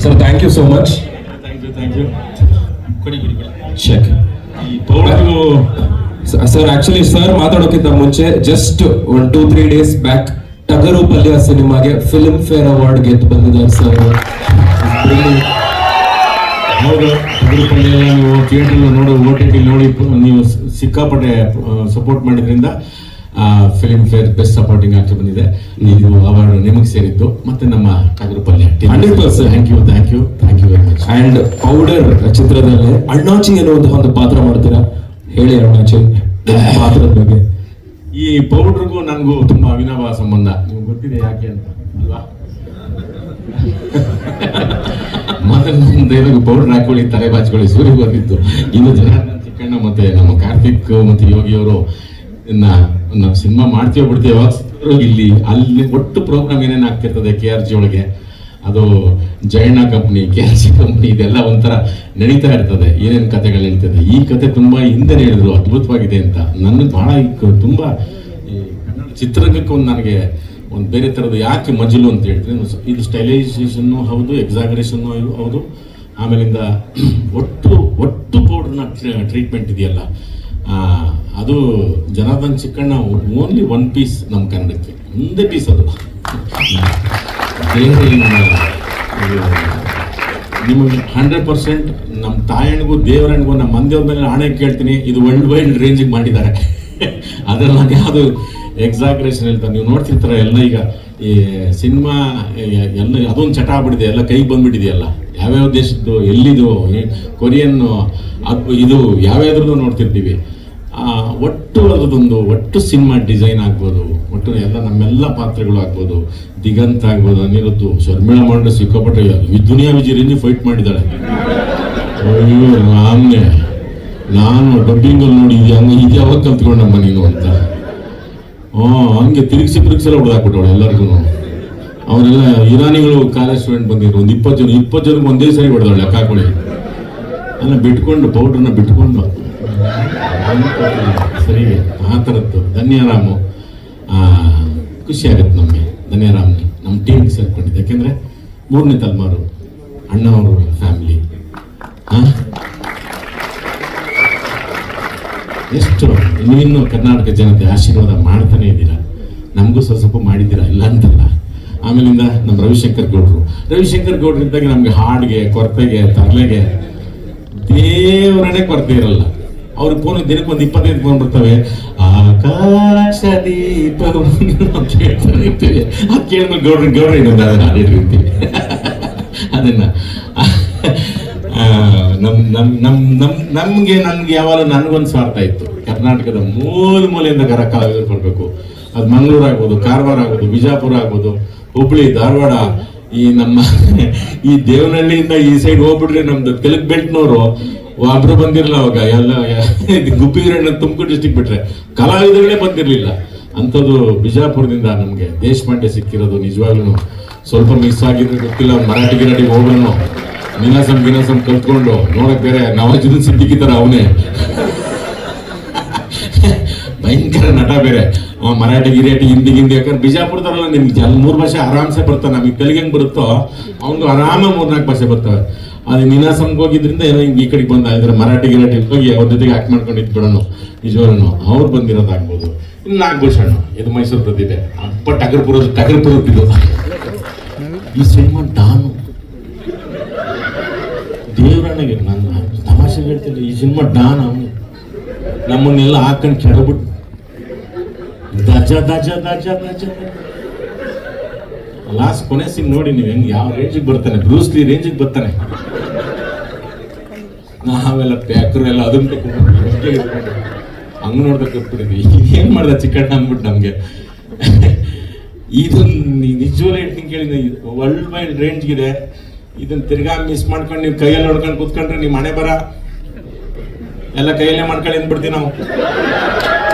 Sir thank you so much. Thank you. Check ಈ powder sir actually sir ಮಾತಾಡೋಕ್ಕಿಂತ ಮುಂಚೆ just 1-2-3 days back ಟಗರು ಪಲ್ಯ ಸಿನಿಮಾಗೆ ಫಿಲ್ಮ್ ಫೇರ್ ಅವಾರ್ಡ್ ಗೆದ್ದು ಬಂದಿದ್ದಾರೆ ಸರ್. ಹೌದು, ಟಗರು ಪಲ್ಯ ನೀವು ಥಿಯೇಟರ್ ನೋಡಿ OTT ನೋಡಿ ನೀವು ಸಿಕ್ಕಾಪಟ್ಟೆ ಸಪೋರ್ಟ್ ಮಾಡಿದ್ರಿಂದ film fair best supporting actor ಬಂದಿದೆ. ಇದು ಅವಾರ್ಡ್ ನಿಮಗೆ ಸೇರಿದ್ದು. ಮತ್ತೆ ನಮ್ಮ Tagaru Palya 100%. Thank you very much. And powder ಚಿತ್ರದಲ್ಲಿ ಅಣ್ಣಾಚಿ ಎನ್ನುವಂತಹ ಒಂದು ಪಾತ್ರ ಮಾಡ್ತೀರಾ, ಹೇಳಿ ಅಣ್ಣಾಚಿ ಪಾತ್ರದ ಬಗ್ಗೆ. ಈ ಪೌಡರ್ಗೂ ನನಗೂ ತುಂಬಾ ಅವಿನಾಭಾವ ಸಂಬಂಧ. ನಿಮ್ಗೆ ಗೊತ್ತಿದೆ ಯಾಕೆ ಅಂತ ಅಲ್ವಾ? ಮೊದಲು ಪೌಡರ್ ಹಾಕೊಳ್ಳಿ, ತಲೆ ಬಾಚ್ಕೊಳ್ಳಿ, ಸೂರ್ಯ ಬಂದಿತ್ತು. ಇನ್ನು ಜನಾರ್ದನ್ ಚಿಕ್ಕಣ್ಣ ಮತ್ತೆ ನಮ್ಮ ಕಾರ್ತಿಕ್ ಮತ್ತೆ ಯೋಗಿಯವರು ನಾವು ಸಿನಿಮಾ ಮಾಡ್ತೀವೋ ಬಿಡ್ತೀವೋ ಇಲ್ಲಿ ಅಲ್ಲಿ ಒಟ್ಟು ಪ್ರೋಗ್ರಾಮ್ ಏನೇನು ಆಗ್ತಿರ್ತದೆ KRG ಒಳಗೆ, ಅದು ಜಯಣ್ಣ ಕಂಪ್ನಿ, KRG ಕಂಪ್ನಿ, ಇದೆಲ್ಲ ಒಂಥರ ನಡೀತಾ ಇರ್ತದೆ. ಏನೇನು ಕಥೆಗಳು ನಡೀತದೆ. ಈ ಕತೆ ತುಂಬಾ ಹಿಂದೆ ಹೇಳಿದ್ರು, ಅದ್ಭುತವಾಗಿದೆ ಅಂತ. ನನಗೆ ಬಹಳ ತುಂಬಾ ಈ ಕನ್ನಡ ಚಿತ್ರರಂಗಕ್ಕೆ ನನಗೆ ಒಂದು ಬೇರೆ ಥರದ್ದು ಯಾಕೆ ಮಜಲು ಅಂತ ಹೇಳ್ತೀನಿ. ಇದು ಸ್ಟೈಲೈಸೇಷನ್ನು ಹೌದು, ಎಕ್ಸಾಗರೇಷನ್ನು ಹೌದು, ಆಮೇಲಿಂದ ಒಟ್ಟು ಪೌಡ್ರನ್ನ ಟ್ರೀಟ್ಮೆಂಟ್ ಇದೆಯಲ್ಲ, ಅದು ಜನಾರ್ದನ್ ಚಿಕ್ಕಣ್ಣ ಓನ್ಲಿ 1 ಪೀಸ್ ನಮ್ಮ ಕನ್ನಡಕ್ಕೆ, ಒಂದೇ ಪೀಸ್ ಅದು. ನಿಮಗೆ 100% ನಮ್ಮ ತಾಯಣ್ಣಿಗೂ ದೇವರಣ್ಣಿಗೂ ನಮ್ಮ ಮಂದಿಯವ್ರ ಮೇಲೆ ಹಣೆ ಕೇಳ್ತೀನಿ, ಇದು ವರ್ಲ್ಡ್ ವೈಡ್ ರೇಂಜಿಗೆ ಮಾಡಿದ್ದಾರೆ. ಅದರಲ್ಲಿ ನಾನು ಯಾವುದು ಎಕ್ಸಾಗ್ರೇಷನ್ ಹೇಳ್ತಾರೆ. ನೀವು ನೋಡ್ತಿರ್ತಾರೆ ಎಲ್ಲ ಈಗ ಈ ಸಿನಿಮಾ ಎಲ್ಲ ಅದೊಂದು ಚಟ ಆಗ್ಬಿಟ್ಟಿದೆ, ಎಲ್ಲ ಕೈಗೆ ಬಂದ್ಬಿಟ್ಟಿದೆಯಲ್ಲ. ಯಾವ್ಯಾವ ದೇಶದ್ದು, ಎಲ್ಲಿದು, ಕೊರಿಯನ್ನು, ಇದು ಯಾವ್ಯಾವ್ದ್ರದ್ದು ನೋಡ್ತಿರ್ತೀವಿ. ಒಟ್ಟು ಸಿನಿಮಾ ಡಿಸೈನ್ ಆಗ್ಬೋದು, ಒಟ್ಟು ಎಲ್ಲ ನಮ್ಮೆಲ್ಲ ಪಾತ್ರಗಳು ಆಗ್ಬೋದು, ದಿಗಂತ ಆಗ್ಬೋದು, ಅನಿರುದ್ದು, ಶರ್ಮಿಳಾ ಮಂಡ ಸಿಕ್ಕಾಪಟ್ಟೆ ದುನಿಯಾ ವಿಜಯ್ ರೇಂಜ್ ಫೈಟ್ ಮಾಡಿದ್ದಾಳೆ. ಅಯ್ಯೋ ನಾನು ಡಬ್ಬಿಂಗಲ್ಲಿ ನೋಡಿದ್ದೆ, ಹಂಗೆ ಇದು ಯಾವಾಗ ಕಲ್ತ್ಕೊಂಡಮ್ಮ ನೀನು ಅಂತ. ಹಂಗೆ ತಿರುಗಿಸೆಲ್ಲ ಹೊಡೆದಾಕ್ಬಿಟ್ಟವಳು ಎಲ್ಲರಿಗೂ. ಅವರೆಲ್ಲ ಇರಾನಿಗಳು ಕಾಲೇಜ್ ಸ್ಟೂಡೆಂಟ್ ಬಂದಿದ್ರು, ಒಂದು 20 ಜನಕ್ಕೆ ಒಂದೇ ಸರಿ ಹೊಡೆದವಳು, ಲೆಕ್ಕ ಹಾಕೊಳ್ಳಿ. ಅಲ್ಲ ಬಿಟ್ಕೊಂಡು ಪೌಡ್ರನ್ನ ಬಿಟ್ಕೊಂಡು ಸರಿ ಆ ಥರದ್ದು. ಧನ್ಯರಾಮು ಖುಷಿ ಆಗುತ್ತೆ ನಮಗೆ. ಧನ್ಯರಾಮ್ ನಮ್ಮ ಟೀಮ್ಗೆ ಸೇರ್ಕೊಂಡಿದ್ದೆ, ಯಾಕೆಂದರೆ 3ನೇ ತಲೆಮಾರು ಅಣ್ಣವರು ಫ್ಯಾಮಿಲಿ. ಎಷ್ಟು ನೀವಿನ್ನು ಕರ್ನಾಟಕ ಜನತೆ ಆಶೀರ್ವಾದ ಮಾಡ್ತಾನೆ ಇದ್ದೀರಾ, ನಮಗೂ ಸ್ವಲ್ಪ ಮಾಡಿದ್ದೀರಾ, ಇಲ್ಲ ಅಂತಲ್ಲ. ಆಮೇಲಿಂದ ನಮ್ಮ ರವಿಶಂಕರ್ ಗೌಡ್ರು ಇದ್ದಾಗ ನಮಗೆ ಹಾಡಿಗೆ, ಕೊರತೆಗೆ, ತರಲೆಗೆ ದೇವರನ್ನೇ ಕೊರತೆ ಇರಲ್ಲ. ಅವ್ರಿಗೆ ಫೋನ್ ದಿನಕ್ಕೆ ಒಂದು 25 ಫೋನ್ ಬರ್ತವೆ. ಆಕಾಶ ದೀಪ ಕೇಳ್ತಾನೆ ಇರ್ತೀವಿ. ಅದು ಕೇಳಿದ್ಮೇಲೆ ಗೌಡ್ರ ಇನ್ನೊಂದು ಅದನ್ನ ಹಾಡಿರ್ತೀವಿ. ಅದನ್ನ ನಮ್ಗೆ ಯಾವಾಗ ನನಗೊಂದು ಸ್ವಾರ್ಥ ಇತ್ತು. ಕರ್ನಾಟಕದ ಮೂಲೆಯಿಂದ ಕಲಾವಿದರು ಬರಬೇಕು. ಅದು ಮಂಗಳೂರು ಆಗ್ಬೋದು, ಕಾರವಾರ ಆಗ್ಬೋದು, ಬಿಜಾಪುರ ಆಗ್ಬೋದು, ಹುಬ್ಳಿ, ಧಾರವಾಡ, ಈ ದೇವನಹಳ್ಳಿಯಿಂದ ಈ ಸೈಡ್ ಹೋಗ್ಬಿಟ್ರೆ ನಮ್ದು ತೆಲುಗು ಬೆಲ್ಟ್ನವರು ಒಬ್ರು ಬಂದಿರಲ್ಲ. ಅವಾಗ ಎಲ್ಲ ಗುಬ್ಬಿಗರಣ್ಣ ತುಮಕೂರು ಡಿಸ್ಟಿಕ್ ಬಿಟ್ರೆ ಕಲಾವಿದಗಳೇ ಬಂದಿರಲಿಲ್ಲ. ಅಂಥದ್ದು ಬಿಜಾಪುರದಿಂದ ನಮಗೆ ದೇಶಪಾಂಡೆ ಸಿಕ್ಕಿರೋದು ನಿಜವಾಗ್ಲೂ ಸ್ವಲ್ಪ ಮಿಸ್ ಆಗಿದ್ರೆ ಗೊತ್ತಿಲ್ಲ. ಮರಾಠಿ ಗಿರಾಟಿಗೆ ಹೋಗೋನು ಗಿನಾಸಂ ಕಲ್ತ್ಕೊಂಡು ನೋಡಕ್ ಬೇರೆ ನವಾಜುದ್ದೀನ್ ಸಿದ್ದಿಕಿ ತರ ಅವನೇ ಭಯಂಕರ ನಟ ಬೇರೆ. ಮರಾಠಿ ಗಿರಾಟಿ, ಹಿಂದಿ, ಯಾಕಂದ್ರೆ ಬಿಜಾಪುರದಲ್ಲ ನಿಮ್ಗೆ 3 ಭಾಷೆ ಆರಾಮ್ಸೆ ಬರ್ತಾವೆ. ನಮಗೆ ತೆಲುಗು ಹೆಂಗ್ ಬರುತ್ತೋ ಅವ್ನಿಗೂ ಆರಾಮ 3-4 ಭಾಷೆ ಬರ್ತವೆ. ಅದು ನೀನಾಸಂಗೆ ಹೋಗಿದ್ರಿಂದ ಏನೋ ಹಿಂಗೆ ಈ ಕಡೆಗೆ ಬಂದ ಮರಾಠಿ ಗಿರಾಟಿ ಹೋಗಿ ಅವ್ರ ಜೊತೆಗೆ ಆಕ್ಟ್ ಮಾಡ್ಕೊಂಡು ಇದ್ಬಿಡೋಣ. ನಿಜವಾಗ್ಲೂ ಅವ್ರು ಬಂದಿರೋದಾಗ್ಬೋದು. ಇನ್ನು ನಾಗಭೂಷಣ, ಇದು ಮೈಸೂರು ಪ್ರತಿಭೆ, ಅಪ್ಪ ಟಗರ್ಪುರದ್ದು. ಈ ಸಿನಿಮಾ ಡಾನು ದೇವರಣ್ಣಗೆ ನಾನು ತಮಾಷೆ ಹೇಳ್ತೀನಿ. ಈ ಸಿನಿಮಾ ಡಾನ್ ಅವನು ನಮ್ಮನ್ನೆಲ್ಲ ಹಾಕೊಂಡು ಕೆಡಬಿಟ್ಟು ಲಾಸ್ಟ್ ಕೊನೆ ಸಿಂಗ್ ನೋಡಿ ನೀವು ಹೆಂಗೆ ಯಾವ ರೇಂಜಿಗೆ ಬರ್ತಾನೆ, ಬ್ರೂಸ್ಲಿ ರೇಂಜಿಗೆ ಬರ್ತಾನೆ. ನಾವೆಲ್ಲ ಪ್ಯಾಕರು ಎಲ್ಲ ಅದನ್ನ ಹಂಗ್ ನೋಡ್ಬೇಕು ಏನ್ ಮಾಡ್ದ ಚಿಕ್ಕಣ್ಣ ಅಂದ್ಬಿಟ್ಟು ನಮ್ಗೆ. ಇದನ್ನ ನಿಜವಾಗ್ಲೂ ಹೇಳ್ತೀನಿ ಕೇಳಿದ, ವರ್ಲ್ಡ್ ವೈಡ್ ರೇಂಜ್ಗಿದೆ. ಇದನ್ನ ತಿರ್ಗಾ ಮಿಸ್ ಮಾಡ್ಕೊಂಡು ನೀವು ಕೈಯಲ್ಲಿ ನೋಡ್ಕೊಂಡು ಕೂತ್ಕೊಂಡ್ರೆ ನಿಮ್ಮ ಹಣೆ ಬರ ಎಲ್ಲ ಕೈಯಲ್ಲೇ ಮಾಡ್ಕೊಂಡು ಅಂದ್ಬಿಡ್ತೀವಿ ನಾವು.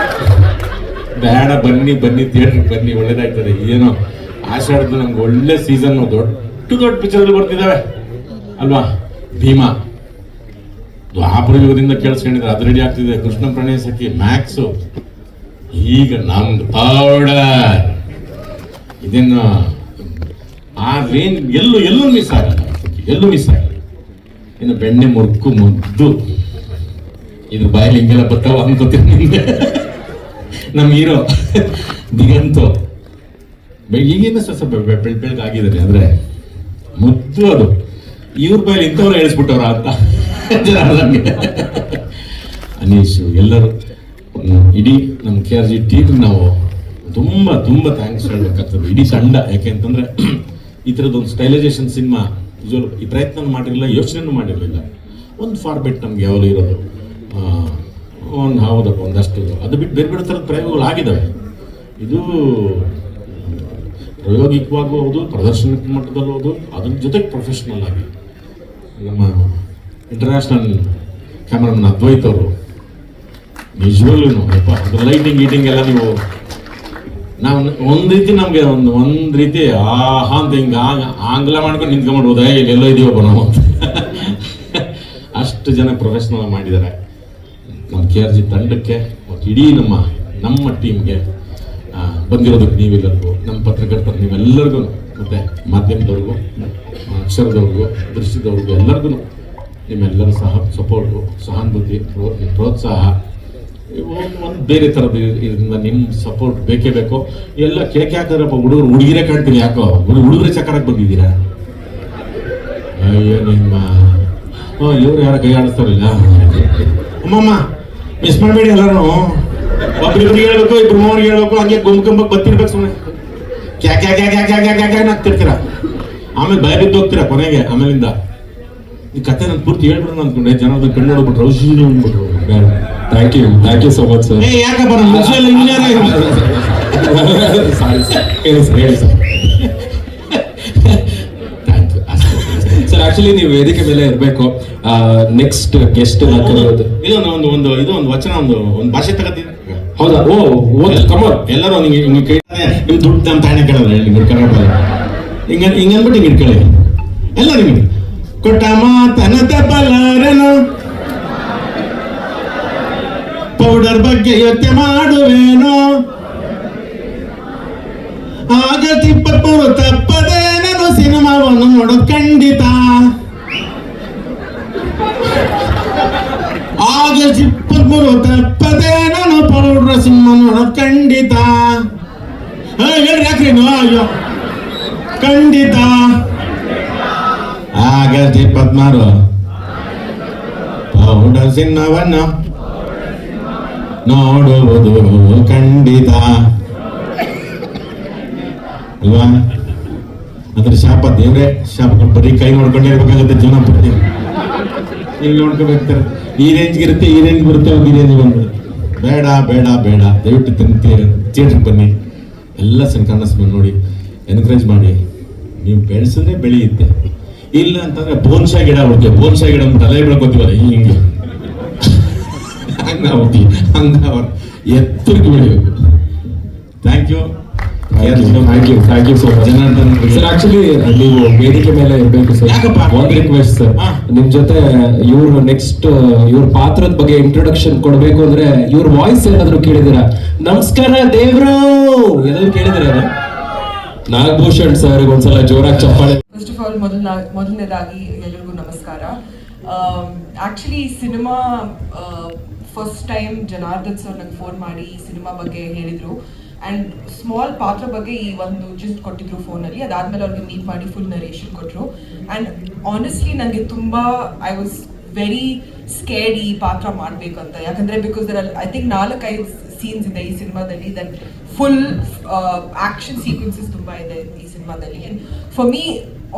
ಬೇಡ, ಬನ್ನಿ ಥಿಯೇಟ್ರಿಗೆ ಬನ್ನಿ, ಒಳ್ಳೇದಾಗ್ತದೆ. ಏನೋ ಆಷಾಢದ್ದು ನಮ್ಗೆ ಒಳ್ಳೆ ಸೀಸನ್, ದೊಡ್ಡ ಪಿಕ್ಚರ್ಗಳು ಬರ್ತಿದ್ದಾವೆ ಅಲ್ವಾ. ಭೀಮಾ ದ್ವಾಪರ ಯುಗದಿಂದ ಕೇಳಿಸ್ಕೊಂಡಿದ್ರೆ ಅದು ರೆಡಿ ಆಗ್ತಿದೆ. ಕೃಷ್ಣ ಪ್ರಣಯ ಸಖಿ, ಮ್ಯಾಕ್ಸು, ಈಗ ನಮ್ದು ಪೌಡರ್. ಇದನ್ನು ಆ ರೇಂಜ್ ಎಲ್ಲೂ ಮಿಸ್ ಆಗಲ್ಲ, ಎಲ್ಲೂ ಮಿಸ್ ಆಗಲ್ಲ. ಇನ್ನು ಬೆಣ್ಣೆ ಮುರುಕು ಮುದ್ದು ಇದ್ರ ಬಾಯಲ್ಲಿ ಹಿಂಗೆಲ್ಲ ಬರ್ತಾವ ಅನ್ಕೋತೀನಿ. ನಿಂಗೆ ನಮ್ಮ ಹೀರೋ ದಿಗಂತು ಈಗಿನ ಸ್ವಲ್ಪ ಬೆಳಗಾಗಿದ್ದಾರೆ ಅಂದ್ರೆ ಮುದ್ದು ಅದು. ಇವ್ರ ಬಾಯಲ್ಲಿ ಇಂಥವ್ರು ಹೇಳಿಸ್ಬಿಟ್ಟವ್ರ ಅಂತ ನಮಗೆ. ಅನೀಶು ಎಲ್ಲರೂ ಇಡೀ ನಮ್ಮ KRG ಟೀಮ್ ನಾವು ತುಂಬ ತುಂಬ ಥ್ಯಾಂಕ್ಸ್ ಹೇಳ್ಬೇಕಾಗ್ತದೆ, ಇಡೀ ತಂಡ. ಯಾಕೆಂತಂದ್ರೆ ಈ ಥರದ್ದೊಂದು ಸ್ಟೈಲೈಸೇಷನ್ ಸಿನಿಮಾ ಈ ಪ್ರಯತ್ನ ಮಾಡಿರಲಿಲ್ಲ, ಯೋಚನೆನೂ ಮಾಡಿರಲಿಲ್ಲ. ಒಂದು ಫಾರ್ಮೆಟ್ ನಮ್ಗೆ ಯಾವಾಗಲೂ ಇರೋದು ಒಂದು ಹೌದಪ್ಪ ಒಂದಷ್ಟು, ಅದು ಬಿಟ್ಟು ಬೇರೆ ಬೇರೆ ಥರದ ಪ್ರಯೋಗಗಳು ಆಗಿದ್ದಾವೆ. ಇದು ಪ್ರಾಯೋಗಿಕವಾಗೂ ಹೌದು, ಪ್ರದರ್ಶನ ಮಟ್ಟದಲ್ಲೂ ಹೌದು, ಅದ್ರ ಜೊತೆಗೆ ಪ್ರೊಫೆಷ್ನಲ್ ಆಗಿ ನಮ್ಮ ಇಂಟರ್ನ್ಯಾಷನಲ್ ಕ್ಯಾಮ್ರಾಮನ್ ಅದ್ವೈತ್ ಅವರು ನಿಜವಾಗ್ಲೂ ಅಪ್ಪ ಅದು ಲೈಟಿಂಗ್ ಗೀಟಿಂಗ್ ಎಲ್ಲ ನೀವು ನಾವು ಒಂದು ರೀತಿ ನಮಗೆ ಒಂದು ರೀತಿ ಆಹಾ ಅಂತ ಹಿಂಗೆ ಆಂಗ್ಲ ಮಾಡ್ಕೊಂಡು ನಿಂತ್ಕೊಂಡ್ಬಿಡ್ಬೋದ ಇಲ್ಲೆಲ್ಲೋ ಇದೀವಪ್ಪ ನಾವು ಅಂತ. ಅಷ್ಟು ಜನ ಪ್ರೊಫೆಷ್ನಲ್ ಮಾಡಿದ್ದಾರೆ ನಮ್ಮ KRG ತಂಡಕ್ಕೆ ಮತ್ತು ಇಡೀ ನಮ್ಮ ಟೀಮ್ಗೆ ಬಂದಿರೋದಕ್ಕೆ ನೀವೆಲ್ಲರಿಗೂ, ನಮ್ಮ ಪತ್ರಕರ್ತರು ನೀವೆಲ್ಲರಿಗೂ, ಮತ್ತು ಮಾಧ್ಯಮದವ್ರಿಗೂ, ಅಕ್ಷರದವ್ರಿಗೂ, ದೃಶ್ಯದವ್ರಿಗೂ ಎಲ್ಲರಿಗೂ ನಿಮ್ಮೆಲ್ಲರೂ ಸಪೋರ್ಟು, ಸಹಾನುಭೂತಿ, ಪ್ರೋತ್ಸಾಹ ಒಂದು ಬೇರೆ ಥರದ್ದು ಇದರಿಂದ ನಿಮ್ಮ ಸಪೋರ್ಟ್ ಬೇಕೇ ಬೇಕು. ಎಲ್ಲ ಕೇಕೆ ಹಾಕಿದ್ರಪ್ಪ ಹುಡುಗಿರೇ ಕಾಣ್ತೀರಿ, ಯಾಕೋ ಹುಡುಗರೇ ಚಕ್ಕರಕ್ಕೆ ಬಂದಿದ್ದೀರಾ? ಅಯ್ಯೋ ನಿಮ್ಮ ಇವ್ರು ಯಾರ ಕೈ ಆಡಿಸ್ತಾರಿಲ್ಲ. ಅಮ್ಮಮ್ಮ ಮಿಸ್ ಮಾಡಬೇಡಿ, ಎಲ್ಲರೂ ಒಬ್ರಿಬ್ರಿಗೆ ಹೇಳ್ಬೇಕು, ಇಬ್ರು ಮೂವರಿಗೆ ಹೇಳ್ಬೇಕು, ಹಂಗೆ ಗುಂಬಕ್ಕೆ ಬತ್ತಿರ್ಬೇಕು. ಸುಮ್ಮನೆ ಕ್ಯಾ ಆಗ್ತಿರ್ತೀರ, ಆಮೇಲೆ ಭಯ ಬಿದ್ದು ಹೋಗ್ತೀರಾ ಕೊನೆಗೆ. ಆಮೇಲಿಂದ ಈ ಕತೆ ನಾನು ಪೂರ್ತಿ ಹೇಳ್ಬಿಡೋಣ ಅಂದ್ಕೊಂಡೆ, ಜನ ಕಣ್ಣು ನೋಡ್ಬಿಟ್ರು ಔಷಧಿ ಅಂದ್ಬಿಟ್ರು. Thank you so much sir. ಯಾಕಪ್ಪ ನಮ್ಮ ಸಾರಿ ಸರ್, ಹೇಳಿ ಸರ್, ಹೇಳಿ sir. Thank you sir. Actually ನೀವು ವೇದಿಕೆ ಮೇಲೆ ಇರಬೇಕು. ನೆಕ್ಸ್ಟ್ ಗೆಸ್ಟ್ ಇದೊಂದು ವಚನ, ಒಂದು ಭಾಷೆ ತಗೋತೀನಿ. ಹೌದಾ? ಕಮರ್ ಎಲ್ಲರೂ ನಿಮ್ ದುಡ್ಡು ನಮ್ಮ ತಾಣೆ ಕೇಳಲ್ಲ, ನಿಮ್ಗೆ ಕನ್ನಡ ಹಿಂಗೆ ಅಂದ್ಬಿಟ್ಟು ಹಿಂಗೆ ಇಟ್ಕೊಳ್ಳಿ ಎಲ್ಲ. ನಿಮಗೆ ಕೊಟ್ಟ ಮಾತನದ ಬಲಾರನು ಪೌಡರ್ ಬಗ್ಗೆ ಯೋಚನೆ ಮಾಡುವೇನು, ಆಗಸ್ಟ್ 23 ತಪ್ಪದೆ ನಾನು ಸಿನಿಮಾವನ್ನು ನೋಡೋದು ಖಂಡಿತ. ಆಗಸ್ಟ್ 23 ತಪ್ಪದೆ ನಾನು ಪೌಡರ್ ಸಿನಿಮಾ ನೋಡೋದು ಖಂಡಿತ. ಹೇಳ್ರಿ ಯಾಕ್ರಿ ಅಯ್ಯೋ ಖಂಡಿತ. ಆಗಸ್ಟ್ 23 ಪೌಡರ್ ಸಿನಿಮಾವನ್ನು ನೋಡುವುದು ಖಂಡಿತ ಅಲ್ವಾ? ಅಂದ್ರೆ ಶಾಪ, ದೇವ್ರೆ ಶಾಪ, ಬರೀ ಕೈ ನೋಡ್ಕೊಂಡೇ ಇರ್ಬೇಕಾಗುತ್ತೆ ಜೀವನ ಪೂರ್ತಿ. ಇಲ್ಲಿ ನೋಡ್ಕೋಬೇಕಾರೆ ಈ ರೇಂಜ್ಗೆ ಇರುತ್ತೆ, ಈ ರೇಂಜ್ ಬರುತ್ತೆ, ಈ ರೇಂಜ್ ಬಂದ್ಬಿಡುತ್ತೆ. ಬೇಡ ಬೇಡ ಬೇಡ, ದಯವಿಟ್ಟು ಥಿಯೇಟ್ರಿಗೆ ಬನ್ನಿ, ಎಲ್ಲ ಕನ್ನಡ ಸಿನಿಮಾ ನೋಡಿ, ಎನ್ಕರೇಜ್ ಮಾಡಿ. ನೀವು ಬೆಳೆಸಿದ್ರೆ ಬೆಳೆಯುತ್ತೆ, ಇಲ್ಲ ಅಂತಂದ್ರೆ ಬೋನ್ಶಾ ಗಿಡ ಹುಡುಕೆ, ಬೋನ್ಶಾ ಗಿಡ ತಲೆ ಬೆಳ್ಕೊತೀವಲ್ಲ ಹಿಂಗೆ ಹಂಗ ಎತ್ತರಿಗೆ ಬೆಳಿಬೇಕು. Thank you so much Janardhan sir. Actually ನೀವು ವೇದಿಕೆ ಮೇಲೆ ಇರಬೇಕು ಸರ್. ಯಾಕಪ್ಪ? ಒಂದು ರಿಕ್ವೆಸ್ಟ್ ಸರ್, ನಿಮ್ ಜೊತೆ ಇವ್ರ ಪಾತ್ರದ ಬಗ್ಗೆ ಇಂಟ್ರೊಡಕ್ಷನ್ ಕೊಡ್ಬೇಕು ಅಂದ್ರೆ ಇವ್ರ ವಾಯ್ಸ್ ಏನಾದ್ರು ಕೇಳಿದಿರಾ? ನಮಸ್ಕಾರ ದೇವ್ರು ಏನಾದ್ರು ಕೇಳಿದಿರ? ನಾಗಭೂಷಣ್ ಸರ್ ಒಂದ್ಸಲ ಜೋರಾಗಿ ಚಪ್ಪಾಳೆ. ಫಸ್ಟ್ ಆಫ್ ಆಲ್ ಮೊದಲನೇದಾಗಿ ಎಲ್ಲರಿಗೂ ನಮಸ್ಕಾರ. Actually cinema first time Janardhan sir ನಂಗೆ ಫೋನ್ ಮಾಡಿ ಈ ಸಿನಿಮಾ ಬಗ್ಗೆ ಹೇಳಿದರು ಆ್ಯಂಡ್ ಸ್ಮಾಲ್ ಪಾತ್ರ ಬಗ್ಗೆ ಈ ಒಂದು ಜಿಸ್ಟ್ ಕೊಟ್ಟಿದ್ರು ಫೋನಲ್ಲಿ. ಅದಾದಮೇಲೆ ಅವ್ರಿಗೆ ಮೀಟ್ ಮಾಡಿ ಫುಲ್ ನರೇಷನ್ ಕೊಟ್ಟರು. ಆ್ಯಂಡ್ ಆನೆಸ್ಟ್ಲಿ ನನಗೆ ತುಂಬ ಐ ವಾಸ್ ವೆರಿ ಸ್ಕೇರ್ಡ್ ಈ ಪಾತ್ರ ಮಾಡಬೇಕಂತ. ಯಾಕಂದರೆ ಬಿಕಾಸ್ ಐ ಥಿಂಕ್ 4-5 ಸೀನ್ಸ್ ಇದೆ ಈ ಸಿನಿಮಾದಲ್ಲಿ, ದಟ್ ಫುಲ್ ಆ್ಯಕ್ಷನ್ ಸೀಕ್ವೆನ್ಸಸ್ ತುಂಬ ಇದೆ ಈ ಸಿನಿಮಾದಲ್ಲಿ. ಆ್ಯಂಡ್ ಫಾರ್ ಮೀ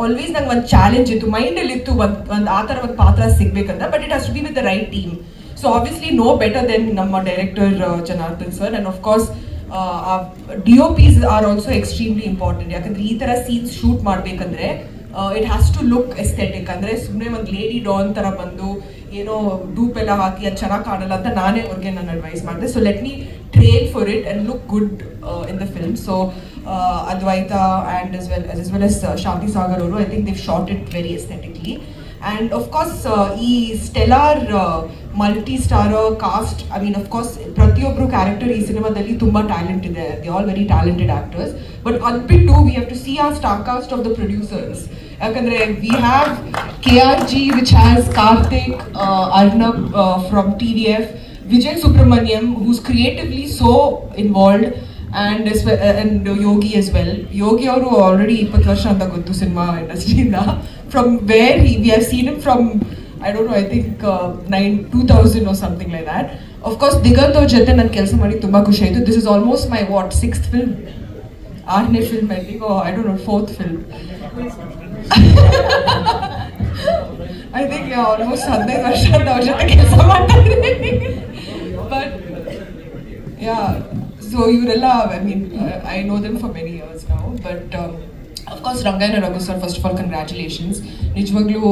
ಆಲ್ವೇಸ್ ನಂಗೆ ಒಂದು ಚಾಲೆಂಜ್ ಇತ್ತು, ಮೈಂಡಲ್ಲಿ ಇತ್ತು ಒಂದು ಆ ಥರ ಒಂದು ಪಾತ್ರ ಸಿಗಬೇಕಂತ. But it has to be with the right team. So obviously no better than ನಮ್ಮ director Janardhan sir. And of course DOPs are also extremely important. ಯಾಕಂದರೆ ಈ ಥರ ಸೀನ್ಸ್ ಶೂಟ್ ಮಾಡಬೇಕಂದ್ರೆ it has to look aesthetic. ಅಂದರೆ ಸುಮ್ಮನೆ ಒಂದು lady Don ಥರ ಬಂದು ಏನೋ ಡೂಪ್ ಎಲ್ಲ ಹಾಕಿ ಅದು ಚೆನ್ನಾಗಿ ಕಾಣಲ್ಲ ಅಂತ ನಾನೇ ಅವ್ರಿಗೆ ನಾನು ಅಡ್ವೈಸ್ ಮಾಡಿದೆ. So let me train for it and look good in the film. So Advaita and as well as Shanti Sagar ಅವರು, I think they've shot it very aesthetically. And of course, ಈ stellar multi-starrer cast, I mean, of course, ಪ್ರತಿಯೊಬ್ಬರು character ಈ ಸಿನಿಮಾದಲ್ಲಿ ತುಂಬಾ talent ಇದೆ. They all very talented actors. But unbeknown to, we have to see our star cast of the producers. ಯಾಕಂದ್ರೆ we have KRG, which has Karthik, Arnab from TVF, Vijay Subramaniam, who's creatively so involved, and Yogi as well. Yogi ಅವರು already 20 ವರ್ಷ ಅಂತ ಗೊತ್ತು cinema ಇಂಡಸ್ಟ್ರಿಯಿಂದ. From where we have seen him from, I don't know, I think 2000 or something like that. Of course, Digant ಅವ್ರ ಜೊತೆ ನಾನು ಕೆಲಸ ಮಾಡಿ ತುಂಬಾ ಖುಷಿ ಆಯಿತು. This is almost my 6th film, 6ನೇ film I think, or I don't know, 4th film. I think almost 15 ವರ್ಷ ಅವ್ರ ಜೊತೆ ಕೆಲಸ ಮಾಡ್ತಾ ಇದ್ದೀನಿ. But yeah, so ಇವರೆಲ್ಲ, I mean, I know them for many years now. But of course, Rangayana Raghu sir, first of all, congratulations. Nijvaglu,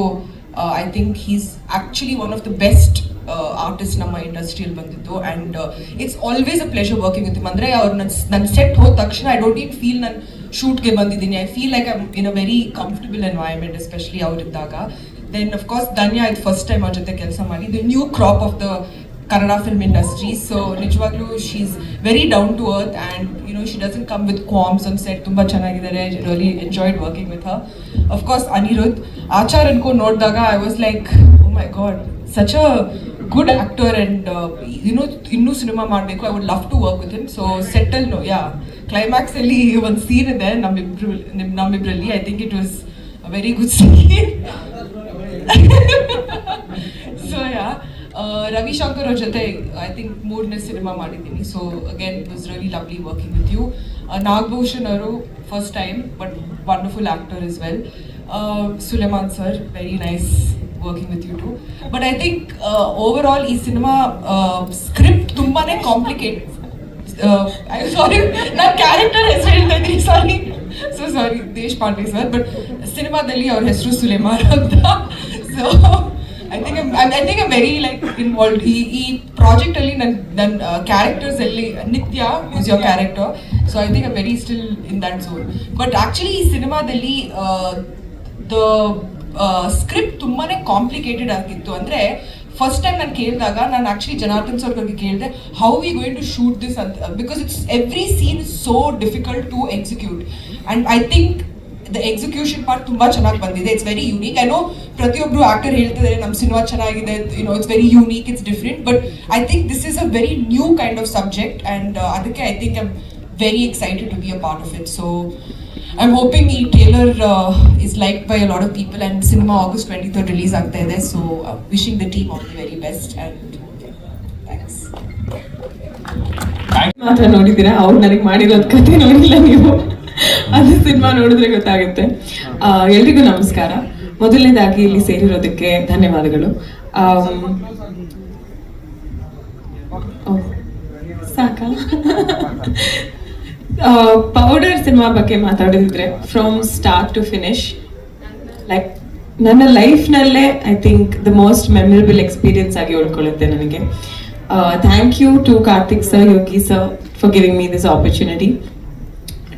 I think he's actually one of the best artists ನಮ್ಮ ಇಂಡಸ್ಟ್ರಿಯಲ್ಲಿ ಬಂದಿದ್ದು, and it's always a pleasure working with him. ಅಂದ್ರೆ ಅವ್ರು ನನ್ನ set ಹೋದ ತಕ್ಷಣ I don't even feel ನಾನು ಶೂಟ್ಗೆ ಬಂದಿದ್ದೀನಿ. I feel like I'm in a very comfortable environment, especially ಅವರಿದ್ದಾಗ. Then of course Danya, it's first time ಅವ್ರ ಜೊತೆ ಕೆಲಸ ಮಾಡಿ, the new crop of the Kannada film industry. So ನಿಜವಾಗ್ಲೂ she's very down to earth, and you know, she doesn't come with qualms on set. ತುಂಬಾ ಚೆನ್ನಾಗಿದ್ದಾರೆ. I really enjoyed working with her. Of course Anirudh Achar ಅನ್ಕೊ ನೋಡಿದಾಗ I was like, oh my god, such a good actor, and you know, ಇನ್ನೂ cinema ಮಾಡಬೇಕು. I would love to work with him. So settle no, yeah, climax ಅಲ್ಲಿ ಒಂದು scene ಇದೆ ನಮ್ಮಿಬ್ರಲ್ಲಿ. I think it was a very good scene. So yeah, Ravi Shankar ಅವ್ರ ಜೊತೆ I think 3ನೇ cinema ಮಾಡಿದ್ದೀನಿ. So again, it was really lovely working with you. Nagbhushan ಅವರು first time, but wonderful actor as well. Sulaiman sir, very nice working with you too. But I think overall ಈ cinema script ತುಂಬಾನೇ complicated. I'm sorry, ನನ್ನ character ಹೆಸರು ಹೇಳ್ತಾ ಇದ್ದೀನಿ, sorry, so sorry, Deshpande sir. But ಸಿನಿಮಾದಲ್ಲಿ ಅವ್ರ ಹೆಸರು ಸುಲೇಮಾನ್ ಅಂತ. So I think I'm very like involved. ಈ ಪ್ರಾಜೆಕ್ಟ್ ಅಲ್ಲಿ ನನ್ನ ಕ್ಯಾರೆಕ್ಟರ್ಸ್ ಅಲ್ಲಿ ನಿತ್ಯ is your character, so I think I'm very still in that zone. But actually ಈ ಸಿನಿಮಾದಲ್ಲಿ the ಸ್ಕ್ರಿಪ್ಟ್ ತುಂಬಾನೇ ಕಾಂಪ್ಲಿಕೇಟೆಡ್ ಆಗಿತ್ತು. ಅಂದ್ರೆ ಫಸ್ಟ್ ಟೈಮ್ ನಾನು ಕೇಳಿದಾಗ ನಾನು ಆಕ್ಚುಲಿ ಜನಾರ್ದನ್ ಸರ್ ಬಗ್ಗೆ ಕೇಳಿದೆ, how we going to shoot this ಅಂತ, because it's every scene is so difficult to execute, and I think the execution part ತುಂಬಾ ಚೆನ್ನಾಗಿ ಬಂದಿದೆ. It's very unique. I know ಪ್ರತಿಯೊಬ್ಬರು ಆಕ್ಟರ್ ಹೇಳ್ತಿದ್ದಾರೆ ನಮ್ಮ ಸಿನಿಮಾ ಚೆನ್ನಾಗಿದೆ, you know, it's very unique, it's different, but I think this is a very new kind of subject, and ಅದಕ್ಕೆ I think I'm very excited to be a part of it. So I'm hoping the trailer is liked by a lot of people, and cinema August 23rd release agta ide. So wishing the team all the very best, and thanks. ಮಾತ್ರ ನೋಡಿದ್ದೀರಾ, ಅವ್ರು ನನಗೆ ಮಾಡಿರೋದು ಕತೆ ನೋಡಿಲ್ಲ ನೀವು, ಅದು cinema ನೋಡಿದ್ರೆ ಗೊತ್ತಾಗುತ್ತೆ. ಎಲ್ರಿಗೂ ನಮಸ್ಕಾರ. ಮೊದಲನೇದಾಗಿ ಇಲ್ಲಿ ಸೇರಿರೋದಕ್ಕೆ ಧನ್ಯವಾದಗಳು. ಸಾಕಾ? ಪೌಡರ್ ಸಿನಿಮಾ ಬಗ್ಗೆ ಮಾತಾಡಿದ್ರೆ from start to finish, like ನನ್ನ ಲೈಫ್ನಲ್ಲೇ I think the most memorable experience ಆಗಿ ಉಳ್ಕೊಳ್ಳುತ್ತೆ ನನಗೆ. Thank you to Karthik sir, Yogi sir for giving me this opportunity.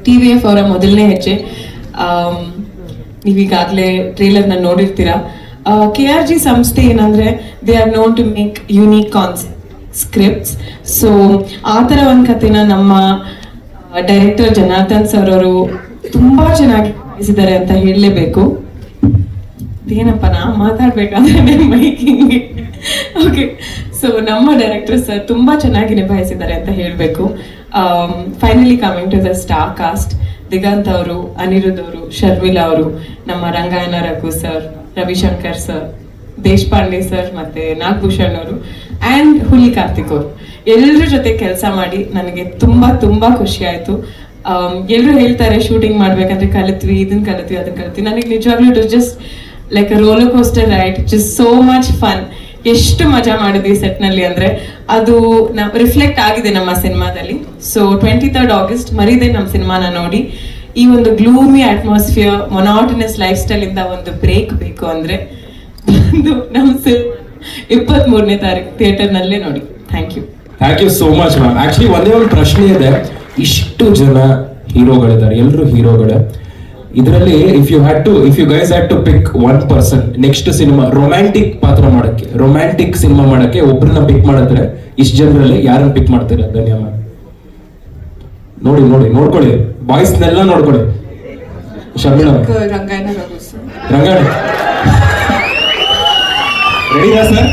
TVF ಅವರ ಮೊದಲನೇ ಹೆಜ್ಜೆ, ನೀವೀಗಾಗಲೇ ಟ್ರೇಲರ್ನ ನೋಡಿರ್ತೀರಾ. KRG ಸಂಸ್ಥೆ ಏನಂದ್ರೆ they are known to make unique scripts. So ಆ ಥರ ಒಂದು ಕಥೆನ ನಮ್ಮ ಡೈರೆಕ್ಟರ್ ಜನಾರ್ದನ್ ಸರ್ ಅವರು ತುಂಬಾ ಚೆನ್ನಾಗಿ ನಿಭಾಯಿಸಿದ್ದಾರೆ ಅಂತ ಹೇಳಲೇಬೇಕು. ಏನಪ್ಪ ನಾ ಮಾತಾಡ್ಬೇಕಾದ್ರೆ ಮೈಕಿಂಗ್, ಓಕೆ. ಸೊ ನಮ್ಮ ಡೈರೆಕ್ಟರ್ ಸರ್ ತುಂಬಾ ಚೆನ್ನಾಗಿ ನಿಭಾಯಿಸಿದ್ದಾರೆ ಅಂತ ಹೇಳಬೇಕು. Finally coming to the star cast, Diganth ಅವರು, ಅನಿರುದ್ಧ್ ಅವರು, ಶರ್ಮಿಳಾ ಅವರು, ನಮ್ಮ Rangayana Raghu sir, Ravishankar sir, Deshpande sir, ಮತ್ತೆ ನಾಗಭೂಷಣ್ ಅವರು ಆ್ಯಂಡ್ ಹುಲಿ ಕಾರ್ತಿಕ್ ಅವರು, ಎಲ್ಲರ ಜೊತೆ ಕೆಲಸ ಮಾಡಿ ನನಗೆ ತುಂಬಾ ತುಂಬಾ ಖುಷಿ ಆಯಿತು. ಎಲ್ಲರೂ ಹೇಳ್ತಾರೆ ಶೂಟಿಂಗ್ ಮಾಡ್ಬೇಕಂದ್ರೆ ಕಲಿತ್ವಿ, ಇದನ್ನ ಕಲಿತ್ವಿ, ಅದನ್ನ ಕಲಿತ್ವಿ. ನನಗೆ ನಿಜವಾಗ್ಲೂ it was just like a roller coaster ride, just so much fun. ಎಷ್ಟು ಮಜಾ ಮಾಡಿದ್ವಿ ಸೆಟ್ನಲ್ಲಿ ಅಂದರೆ ಅದು ರಿಫ್ಲೆಕ್ಟ್ ಆಗಿದೆ ನಮ್ಮ ಸಿನಿಮಾದಲ್ಲಿ. ಸೊ 23rd August ಮರೀದೆ ನಮ್ಮ ಸಿನಿಮಾನ ನೋಡಿ. ಈ ಒಂದು gloomy atmosphere, monotonous life style ಇಂದ ಒಂದು ಬ್ರೇಕ್ ಬೇಕು ಅಂದರೆ ನಮ್ಮ 23ನೇ ತಾರೀಕು ಥಿಯೇಟರ್ನಲ್ಲೇ ನೋಡಿ. Thank you. Thank you so much ma'am. Actually ಒಂದೇ ಒಂದು ಪ್ರಶ್ನೆ ಇದೆ, ಇಷ್ಟು ಜನ ಹೀರೋಗಳಿದ್ದಾರೆ, ಎಲ್ಲರೂ ಹೀರೋಗಳೇ, ಇದರಲ್ಲಿ if you guys had to pick one person next cinema romantic ಪಾತ್ರ ಮಾಡಕ್ಕೆ, ರೊಮ್ಯಾಂಟಿಕ್ ಸಿನಿಮಾ ಮಾಡಕ್ಕೆ ಒಬ್ಬರನ್ನ ಪಿಕ್ ಮಾಡಿದ್ರೆ ಇಷ್ಟು ಜನರಲ್ಲಿ ಯಾರನ್ನ ಪಿಕ್ ಮಾಡ್ತೀರಾ? ಧನ್ಯವಾದ. ನೋಡ್ಕೊಳ್ಳಿ ಬಾಯ್ಸ್ನೆಲ್ಲ ನೋಡ್ಕೊಳ್ಳಿ. ಶರ್ಮಿಳಾ ರಂಗಾಯಣ ರಘು ಸರ್. ರಂಗಾಯಣ ರೆಡಿನಾ ಸರ್?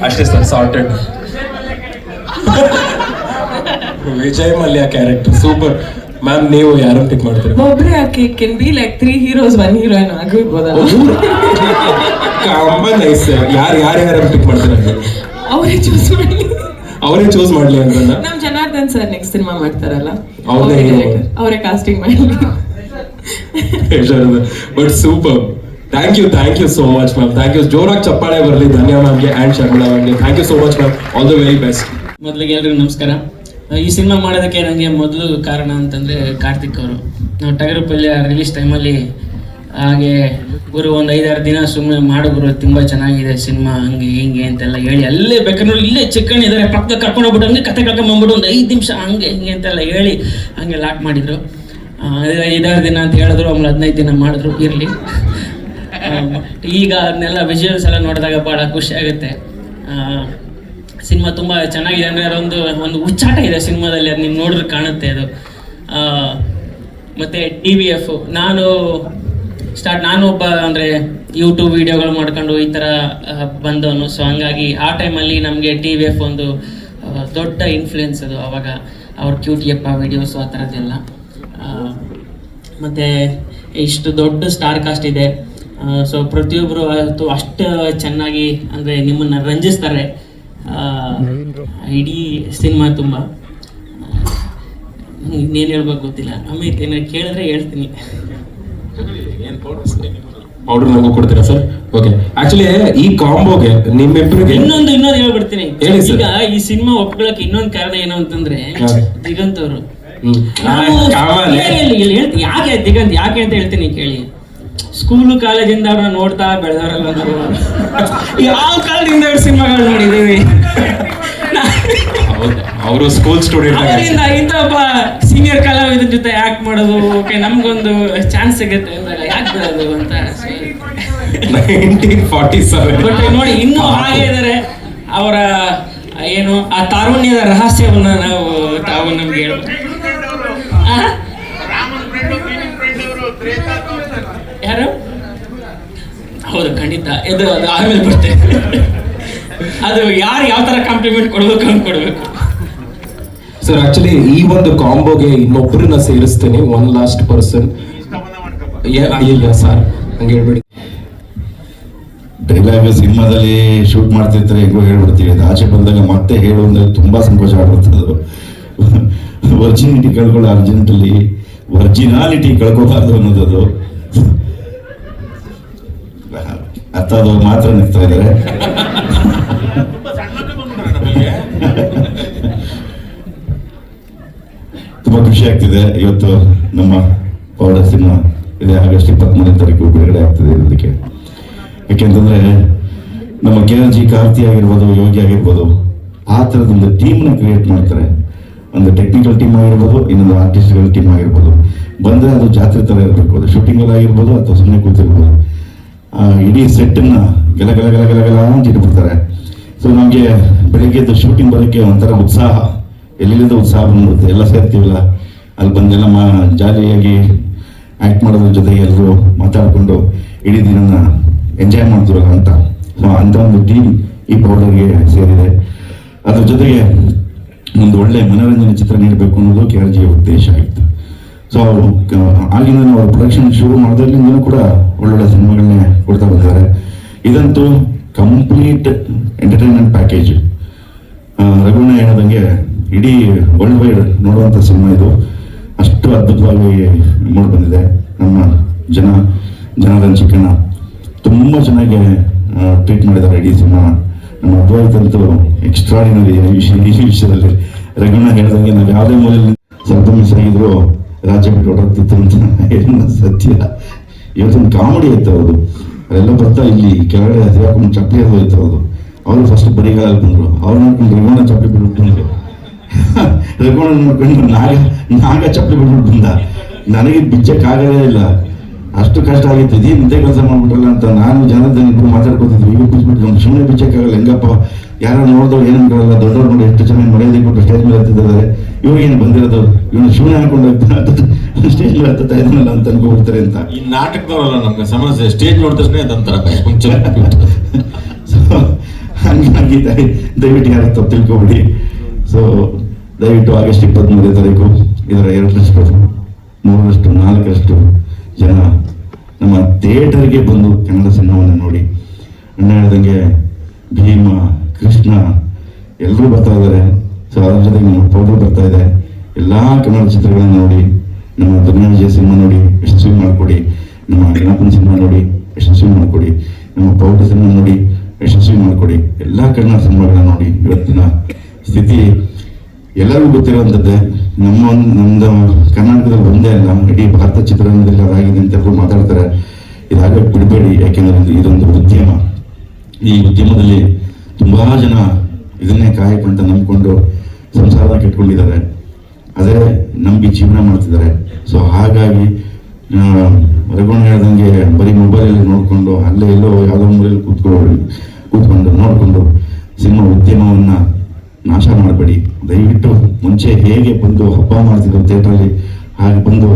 ಅಷ್ಟೇ sir, sorted. Vijay Mallya character super. Ma'am ನೀವು ಯಾರನ್ನ ಪಿಕ್ ಮಾಡ್ತೀರಾ? ಒಬ್ರೆ ಆಕೆ can be like 3 heroes 1 heroine ಆಗಿರ್ಬೋದಲ್ಲ. ನೈಸ್. ಯಾರ್ಯಾರನ್ನ ಪಿಕ್ ಮಾಡ್ತೀರಾ? ಅವರೇ ಚೂಸ್ ಮಾಡ್ಲಿ ಅಂತ. ನಮ್ ಜನಾರ್ದನ್ ಸರ್ ನೆಕ್ಸ್ಟ್ ಸಿನಿಮಾ ಮಾಡ್ತಾರಲ್ಲ, ಅವರೇ ಕಾಸ್ಟಿಂಗ್ ಮಾಡಲಿ. But super. Thank you so much ma'am. Thank you. ಜೋರಾಗಿ ಚಪ್ಪಾಳೆ ಬರಲಿ ಧನ್ಯ ಮ್ಯಾಮ್ಗೆ ಆ್ಯಂಡ್ ಶರ್ಮಿಳಾ ಮ್ಯಾಮ್ಗೆ. Thank you so much ma'am. All the very best. ಮೊದಲಿಗೆ ಎಲ್ರಿಗೂ ನಮಸ್ಕಾರ. ಈ ಸಿನಿಮಾ ಮಾಡೋದಕ್ಕೆ ನನಗೆ ಮೊದಲು ಕಾರಣ ಅಂತಂದರೆ ಕಾರ್ತಿಕ್ ಅವರು. ನಾವು ಟಗರು ಪಲ್ಯ ರಿಲೀಸ್ ಟೈಮಲ್ಲಿ ಹಾಗೆ ಗುರು ಒಂದು 5-6 ದಿನ ಸುಮ್ಮನೆ ಮಾಡಿದ್ರು, ತುಂಬ ಚೆನ್ನಾಗಿದೆ ಸಿನಿಮಾ ಹಂಗೆ ಹಿಂಗೆ ಅಂತೆಲ್ಲ ಹೇಳಿ, ಅಲ್ಲೇ ಬೇಕಾದ್ರೆ ಇಲ್ಲೇ ಚಿಕ್ಕಣ್ಣ ಇದ್ದಾರೆ ಪಕ್ಕದ ಕರ್ಕೊಂಡು ಹೋಗ್ಬಿಟ್ಟು ಹಂಗೆ ಕತೆ ಕರ್ಕೊಂಬಂದ್ಬಿಟ್ಟು ಒಂದು 5 ನಿಮಿಷ ಹಂಗೆ ಹಿಂಗೆ ಅಂತೆಲ್ಲ ಹೇಳಿ ಹಂಗೆ ಲಾಕ್ ಮಾಡಿದರು. 5-6 ದಿನ ಅಂತ ಹೇಳಿದ್ರು, ಆಮೇಲೆ 15 ದಿನ ಮಾಡಿದ್ರು. ಇರಲಿ, ಈಗ ಅದನ್ನೆಲ್ಲ ವಿಜುವಲ್ಸ್ ಎಲ್ಲ ನೋಡಿದಾಗ ಭಾಳ ಖುಷಿ ಆಗುತ್ತೆ. ಸಿನಿಮಾ ತುಂಬ ಚೆನ್ನಾಗಿದೆ. ಅಂದರೆ ಅದೊಂದು ಹುಚ್ಚಾಟ ಇದೆ ಸಿನಿಮಾದಲ್ಲಿ, ಅದು ನೀವು ನೋಡಿದ್ರೆ ಕಾಣುತ್ತೆ ಅದು. ಮತ್ತು TVF ನಾನು ಒಬ್ಬ ಅಂದರೆ ಯೂಟ್ಯೂಬ್ ವೀಡಿಯೋಗಳು ಮಾಡ್ಕೊಂಡು ಈ ಥರ ಬಂದವನು. ಸೊ ಹಂಗಾಗಿ ಆ ಟೈಮಲ್ಲಿ ನಮಗೆ TVF ಒಂದು ದೊಡ್ಡ ಇನ್ಫ್ಲುಯೆನ್ಸ್ ಅದು. ಆವಾಗ ಅವ್ರ ಕ್ಯೂಟಿಯಪ್ಪ ವೀಡಿಯೋಸು ಆ ಥರದ್ದೆಲ್ಲ. ಮತ್ತು ಇಷ್ಟು ದೊಡ್ಡ ಸ್ಟಾರ್ ಕಾಸ್ಟ್ ಇದೆ. ಸೊ ಪ್ರತಿಯೊಬ್ಬರು ಅಷ್ಟು ಚೆನ್ನಾಗಿ ಅಂದರೆ ನಿಮ್ಮನ್ನು ರಂಜಿಸ್ತಾರೆ. ಇಡೀ ಸಿನಿಮಾ ತುಂಬ ಇನ್ನೇನು ಹೇಳ್ಬೇಕು ಗೊತ್ತಿಲ್ಲ. ಅಮಿತ್ ಏನಾದ್ರು ಕೇಳಿದ್ರೆ ಹೇಳ್ತೀನಿ. ಪೌಡರ್ ನಮಗೂ ಕೊಡ್ತೀರಾ ಸರ್? ಓಕೆ. ಆಕ್ಚುಲಿ ಈ ಕಾಂಬೋಗೆ ನಿಮ್ಮಿಬ್ಬರಿಗೆ ಇನ್ನೊಂದು ಹೇಳ್ಬಿಡ್ತೀನಿ. ಹೇಳಿ ಸರ್. ಈಗ ಈ ಸಿನಿಮಾ ಒಪ್ಕೊಳ್ಳೋಕೆ ಇನ್ನೊಂದು ಕಾರಣ ಏನು ಅಂತಂದ್ರೆ ದಿಗಂತ್ ಅವರು. ಹೇಳ್ತೀನಿ ಯಾಕೆ ದಿಗಂತ್ ಯಾಕೆ ಅಂತ ಹೇಳ್ತೀನಿ ಕೇಳಿ. ಸ್ಕೂಲು ಕಾಲೇಜಿಂದ ಅವ್ರನ್ನ ನೋಡ್ತಾ ಬೆಳೆದವರಲ್ಲ ನಾವು. ಯಾವ ಕಾಲದಿಂದ ಅವ್ರ ಸಿನಿಮಾಗಳು ನೋಡಿದ್ದೀವಿ. ಅವರು ಸ್ಕೂಲ್ ಸ್ಟೂಡೆಂಟ್ ಅವರಿಂದ ಇಂಥ ಒಬ್ಬ ಸೀನಿಯರ್ ಕಲಾವಿದರ ಜೊತೆ ಆಕ್ಟ್ ಮಾಡೋದು, ಓಕೆ ನಮ್ಗೊಂದು ಚಾನ್ಸ್ ಸಿಗುತ್ತೆ ಅಂದಾಗ ಯಾಕೆ ಬರೋದು ಅಂತ. 1947 ಬಟ್ ನೋಡಿ ಇನ್ನೂ ಹಾಗೆ ಇದ್ದಾರೆ. ಅವರ ಏನು ಆ ತಾರುಣ್ಯದ ರಹಸ್ಯವನ್ನ ತಾವು ನಮ್ಗೆ ಹೇಳ್ಬೋದು. ಯಾರು? ಹೌದು, ಖಂಡಿತ. ಅದು ಆಮೇಲೆ ಬರ್ತೇನೆ. ಅದು ಯಾರು ಯಾವ ತರ ಕಾಂಪ್ಲಿಮೆಂಟ್ ಕೊಡ್ಬೇಕು ಅಂತ ಕೊಡ್ಬೇಕು ಸರ್. ಆಕ್ಚುಲಿ ಈ ಒಂದು ಕಾಂಬೋಗೆ ಇನ್ನೊಬ್ಬರನ್ನ ಸೇರಿಸ್ತೇನೆ, ಒನ್ ಲಾಸ್ಟ್ ಪರ್ಸನ್. ಇಲ್ಲ ಸರ್ ಹಂಗೆ ಹೇಳ್ಬೇಡಿ. ಡೈಲಾಗ್ ಸಿನಿಮಾದಲ್ಲಿ ಶೂಟ್ ಮಾಡ್ತಿರ್ತಾರೆ, ಹೆಂಗೋ ಹೇಳ್ಬಿಡ್ತೀವಿ. ಅದು ಆಚೆ ಬಂದಾಗ ಮತ್ತೆ ಹೇಳು ಅಂದ್ರೆ ತುಂಬಾ ಸಂಕೋಚ ಆಗ್ಬಿಡ್ತದೆ. ವರ್ಜಿನಿಟಿ ಕಳ್ಕೊಳ್ಳೋ ಅರ್ಜೆಂಟಲ್ಲಿ ವರ್ಜಿನಾಲಿಟಿ ಕಳ್ಕೋಬಾರ್ದು ಅನ್ನೋದು ಅರ್ಥ ಆದವ್ರು ಮಾತ್ರ ನಿಗ್ತಾ ಇದ್ದಾರೆ. ತುಂಬಾ ಖುಷಿ ಆಗ್ತಿದೆ. ಇವತ್ತು ನಮ್ಮ ಪೌಡರ್ ಸಿನಿಮಾ ಇದೆ, ಆಗಸ್ಟ್ 23ನೇ ತಾರೀಕು ಬಿಡುಗಡೆ ಆಗ್ತದೆ. ಇದಕ್ಕೆ ಯಾಕೆಂತಂದ್ರೆ ನಮ್ಮ KRG ಕಾರ್ತಿ ಆಗಿರ್ಬೋದು, ಯೋಗಿ ಆಗಿರ್ಬೋದು, ಆ ಥರದೊಂದು ಟೀಮ್ನ ಕ್ರಿಯೇಟ್ ಮಾಡ್ತಾರೆ. ಒಂದು ಟೆಕ್ನಿಕಲ್ ಟೀಮ್ ಆಗಿರ್ಬೋದು, ಇನ್ನೊಂದು ಆರ್ಟಿಸ್ಟ್ಗಳ ಟೀಮ್ ಆಗಿರ್ಬೋದು. ಬಂದರೆ ಅದು ಜಾತ್ರೆ ಥರ ಇರಬೇಕು. ಅದು ಶೂಟಿಂಗಲ್ಲಿ ಆಗಿರ್ಬೋದು ಅಥವಾ ಸುಮ್ಮನೆ ಕೂತಿರ್ಬೋದು. ಇಡೀ ಸೆಟ್ಟನ್ನು ಗಲ ಗಲ ಗಲ ಗಲ ಗಲ ಅಂತ ಇಟ್ಬಿಡ್ತಾರೆ. ಸೊ ನಮಗೆ ಬೆಳಿಗ್ಗೆದ್ದು ಶೂಟಿಂಗ್ ಬರೋಕ್ಕೆ ಒಂಥರ ಉತ್ಸಾಹ, ಎಲ್ಲಿಂದ ಉತ್ಸಾಹ ಬಂದ್ಬಿಡುತ್ತೆ. ಎಲ್ಲ ಸೇರ್ತೀವಲ್ಲ, ಅಲ್ಲಿ ಬಂದೆಲ್ಲ ಜಾಲಿಯಾಗಿ ಆ್ಯಕ್ಟ್ ಮಾಡೋದ್ರ ಜೊತೆಗೆ ಎಲ್ಲರೂ ಮಾತಾಡಿಕೊಂಡು ಇಡೀ ದಿನನ ಎಂಜಾಯ್ ಮಾಡ್ತಿರಲ್ಲ ಅಂತ. ಸೊ ಅಂಥ ಒಂದು ಟೀಮ್ ಈ ಪೌಡರ್ಗೆ ಸೇರಿದೆ. ಅದ್ರ ಜೊತೆಗೆ ಒಂದು ಒಳ್ಳೆ ಮನೋರಂಜನೆ ಚಿತ್ರ ನೀಡಬೇಕು ಅನ್ನೋದು KRG ಉದ್ದೇಶ ಆಗಿತ್ತು. ಸೊ ಆಗಿಂದ ಅವ್ರ ಪ್ರೊಡಕ್ಷನ್ ಶುರು ಮಾಡೋದ್ರಿಂದಲೂ ಕೂಡ ಒಳ್ಳೊಳ್ಳೆ ಸಿನಿಮಾಗಳನ್ನೇ ಕೊಡ್ತಾ ಬಂದಿದ್ದಾರೆ. ಇದಂತೂ ಕಂಪ್ಲೀಟ್ ಎಂಟರ್ಟೈನ್ಮೆಂಟ್ ಪ್ಯಾಕೇಜ್. ರಘುವಣ್ಣ ಹೇಳೋದಂಗೆ ಇಡೀ ವರ್ಲ್ಡ್ ವೈಡ್ ನೋಡುವಂಥ ಸಿನಿಮಾ ಇದು. ಅಷ್ಟು ಅದ್ಭುತವಾಗಿ ಮೂಡಿ ಬಂದಿದೆ. ನಮ್ಮ ಜನಾರ್ದನ್ ಚಿಕ್ಕಣ್ಣ ತುಂಬ ಚೆನ್ನಾಗಿ ಟ್ರೀಟ್ ಮಾಡಿದ್ದಾರೆ ಇಡೀ ಸಿನಿಮಾ. ನಮ್ಮ ಅದ್ವೈತಂತೂ ಎಕ್ಸ್ಟ್ರಾಡಿನರಿ ಈ ವಿಷಯದಲ್ಲಿ. ರಘುವಣ್ಣ ಹೇಳ್ದಂಗೆ ನಾವು ಯಾವುದೇ ಮೂಲೆಯಲ್ಲಿ ಸ್ವಲ್ಪ ಮಿಸ್ ಆಗಿದ್ರು ರಾಜ್ಯ ಬಿಟ್ಟು ಹೊರಡ್ತಿತ್ತು ಅಂತ ಏನು ಸತ್ಯ. ಇವತ್ತೊಂದು ಕಾಮಿಡಿ ಇತ್ತು ಅವ್ರದ್ದು. ಅದೆಲ್ಲ ಬರ್ತಾ ಇಲ್ಲಿ ಕೆಳಗಡೆ ಹಸಿರಾಕೊಂಡು ಚಪ್ಪಲಿ ಅದು ಹೋಯ್ತು. ಅವರು ಫಸ್ಟ್ ಬರಿಗಾಲಲ್ಲಿ ಬಂದರು. ಅವ್ರು ನೋಡ್ಕೊಂಡು ರಘುವಣ್ಣ ಚಪ್ಪಲಿ ಬಿಟ್ಬಿಟ್ಟು ರಘುವಣ ನೋಡ್ಕೊಂಡು ನಾಗ ಚಪ್ಪಲಿ ಬಿಟ್ಬಿಟ್ಟು ಬಂದ. ನನಗೆ ಬಿಚ್ಚಕ್ಕಾಗಲೇ ಇಲ್ಲ, ಅಷ್ಟು ಕಷ್ಟ ಆಗಿತ್ತು. ಇದೇನು ಇಂಥ ಕೆಲಸ ಮಾಡ್ಬಿಟ್ರಲ್ಲ ಅಂತ ನಾನು ಜನಾರ್ದನ್ ಇಬ್ಬರು ಮಾತಾಡ್ಕೊತಿದ್ವಿ. ಈಗ ಬಿಚ್ಬಿಟ್ಟು ನಮ್ಗೆ ಸುಮ್ಮನೆ ಬಿಚ್ಚಕ್ಕಾಗಲ್ಲ, ಹೆಂಗಪ್ಪ ಯಾರು ನೋಡಿದವ್ರು ಏನು ಅನ್ಕೊಳ್ಳಲ್ಲ, ದೊಡ್ಡವ್ರು ನೋಡಿ ಎಷ್ಟು ಚೆನ್ನಾಗಿ ಮರ್ಯಾದೆ ಕೊಟ್ಟು ಸ್ಟೇಜ್ ಮೇಲೆ ಹತ್ತಿದ್ದಾರೆ, ಇವಾಗ ಏನು ಬಂದಿರೋದು ಇವನು ಸುಮ್ಮನೆ ಹಾಕೊಂಡು ಸ್ಟೇಜ್ ಮೇಲೆ ಹತ್ತುತ್ತಾ ಇದ್ದಾನಲ್ಲ ಅಂತ ಅನ್ಕೊಬಿಡ್ತಾರೆ ಅಂತ. ಈ ನಾಟಕದವರಲ್ಲ ನಮ್ಗೆ ಸಮಸ್ಯೆ, ಸ್ಟೇಜ್ ನೋಡಿದ ತಕ್ಷಣ ಅದೊಂಥರ ಭಯ ಮುಂಚೆ. ಸೊ ಹಂಗಾಗಿ ದಯವಿಟ್ಟು ಯಾರು ತಪ್ಪು ತಿಳ್ಕೊಬಿಡಿ. ಸೊ ದಯವಿಟ್ಟು ಆಗಸ್ಟ್ 23ನೇ ತಾರೀಕು ಇದರ 2ರಷ್ಟು 3ರಷ್ಟು 4ರಷ್ಟು ಜನ ನಮ್ಮ ಥಿಯೇಟರ್ಗೆ ಬಂದು ಕನ್ನಡ ಸಿನಿಮಾವನ್ನು ನೋಡಿ. ಅಣ್ಣ ಹೇಳ್ದಂಗೆ ಭೀಮ, ಕೃಷ್ಣ ಎಲ್ಲರೂ ಬರ್ತಾ ಇದ್ದಾರೆ. ಸೊ ಅದ್ರ ಜೊತೆಗೆ ನಮ್ಮ ಪೌಡರ್ ಬರ್ತಾ ಇದೆ. ಎಲ್ಲ ಕನ್ನಡ ಚಿತ್ರಗಳನ್ನು ನೋಡಿ, ನಮ್ಮ ದುನಿಯಾ ವಿಜಯ ಸಿನಿಮಾ ನೋಡಿ ಯಶಸ್ವಿ ಮಾಡಿಕೊಡಿ, ನಮ್ಮ ಗಣಪನ ಸಿನಿಮಾ ನೋಡಿ ಯಶಸ್ವಿ ಮಾಡಿಕೊಡಿ, ನಮ್ಮ ಪೌಡರ್ ಸಿನಿಮಾ ನೋಡಿ ಯಶಸ್ವಿ ಮಾಡಿಕೊಡಿ. ಎಲ್ಲ ಕನ್ನಡ ಸಿನಿಮಾಗಳನ್ನ ನೋಡಿ. ಇವತ್ತಿನ ಸ್ಥಿತಿ ಎಲ್ಲರಿಗೂ ಗೊತ್ತಿರುವಂಥದ್ದೇ. ನಮ್ಮದು ಕರ್ನಾಟಕದಲ್ಲಿ ಒಂದೇ ಅಲ್ಲ, ಇಡೀ ಭಾರತ ಚಿತ್ರರಂಗದಲ್ಲಿ ಅದಾಗಿದೆ ಅಂತ ಎಲ್ಲರೂ ಮಾತಾಡ್ತಾರೆ. ಇದಾಗಕ್ಕೆ ಬಿಡಬೇಡಿ, ಯಾಕೆಂದರೆ ಇದೊಂದು ಉದ್ಯಮ. ಈ ಉದ್ಯಮದಲ್ಲಿ ತುಂಬ ಜನ ಇದನ್ನೇ ಕಾಯಕಂತ ನಂಬಿಕೊಂಡು ಸಂಸಾರ ಕೆಟ್ಕೊಂಡಿದ್ದಾರೆ, ಅದೇ ನಂಬಿ ಜೀವನ ಮಾಡ್ತಿದ್ದಾರೆ. ಸೊ ಹಾಗಾಗಿ ರಘುವಣ ಹೇಳ್ದಂಗೆ ಬರೀ ಮೊಬೈಲಲ್ಲಿ ನೋಡಿಕೊಂಡು ಅಲ್ಲೇ ಎಲ್ಲೋ ಯಾವುದೋ ಮೂಲೆಯಲ್ಲಿ ಕೂತ್ಕೊಂಡು ನೋಡಿಕೊಂಡು ಸಿನಿಮಾ ಉದ್ಯಮವನ್ನು ನಾಶ ಮಾಡಬೇಡಿ. ದಯವಿಟ್ಟು ಮುಂಚೆ ಹೇಗೆ ಬಂದು ಹಬ್ಬ ಮಾಡ್ತಿದ್ರು ಥಿಯೇಟ್ರಲ್ಲಿ, ಹಾಗೆ ಬಂದು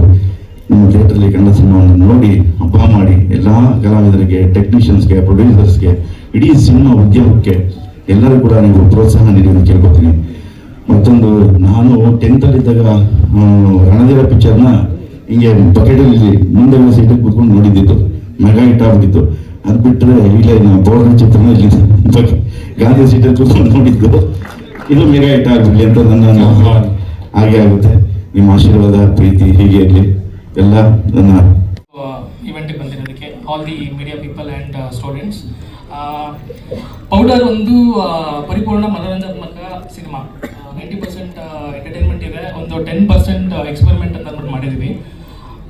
ನಿಮ್ಮ ಥಿಯೇಟ್ರಲ್ಲಿ ಕನ್ನಡ ಸಿನಿಮಾವನ್ನು ನೋಡಿ ಹಬ್ಬ ಮಾಡಿ. ಎಲ್ಲ ಕಲಾವಿದರಿಗೆ, ಟೆಕ್ನಿಷಿಯನ್ಸ್ಗೆ, ಪ್ರೊಡ್ಯೂಸರ್ಸ್ಗೆ, ಇಡೀ ಸಿನಿಮಾ ಉದ್ಯಮಕ್ಕೆ ಎಲ್ಲರೂ ಕೂಡ ನೀವು ಪ್ರೋತ್ಸಾಹ ನೀಡಿ ಅಂತ ಕೇಳ್ಕೊತೀನಿ. ಮತ್ತೊಂದು, ನಾನು 10th ರಣಧೀರ ಪಿಕ್ಚರ್ನ ಹಿಂಗೆ ಬಕೆಟಲ್ಲಿ ಮುಂದೆ ಸೀಟಿಗೆ ಕೂತ್ಕೊಂಡು ನೋಡಿದ್ದಿತ್ತು, ಮೆಗಾ ಹಿಟ್ ಆಗ್ಬಿಟ್ಟಿತ್ತು. ಅದು ಬಿಟ್ಟರೆ ಇಲ್ಲೇ ಬೋರ್ಡ್ ಚಿತ್ರನ ಇಲ್ಲಿ ಗಾಂಧಿ ಸೀಟಲ್ಲಿ ಕೂತ್ಕೊಂಡು ನೋಡಿದ್ದು, ಇದು ಮೆಗಾ ಹಿಟ್ ಆಗ್ಬಿಡ್ಲಿ ಅಂತ ನನ್ನ ಹಾಗೆ ಆಗುತ್ತೆ. ನಿಮ್ಮ ಆಶೀರ್ವಾದ, ಪ್ರೀತಿ ಹೀಗೆ ಇರಲಿ. ಎಲ್ಲ ನನ್ನ ಇವೆಂಟ್ಗೆ ಬಂದಿರೋದಕ್ಕೆ all the media people and students. Powder ಒಂದು ಪರಿಪೂರ್ಣ ಮನೋರಂಜನಾತ್ಮಕ ಸಿನಿಮಾ. 90% ಎಂಟರ್ಟೈನ್ಮೆಂಟ್ ಇದೆ, ಒಂದು 10% ಎಕ್ಸ್ಪೆರಿಮೆಂಟ್ ಅಂತ ಅಂದ್ಬಿಟ್ಟು ಮಾಡಿದ್ವಿ.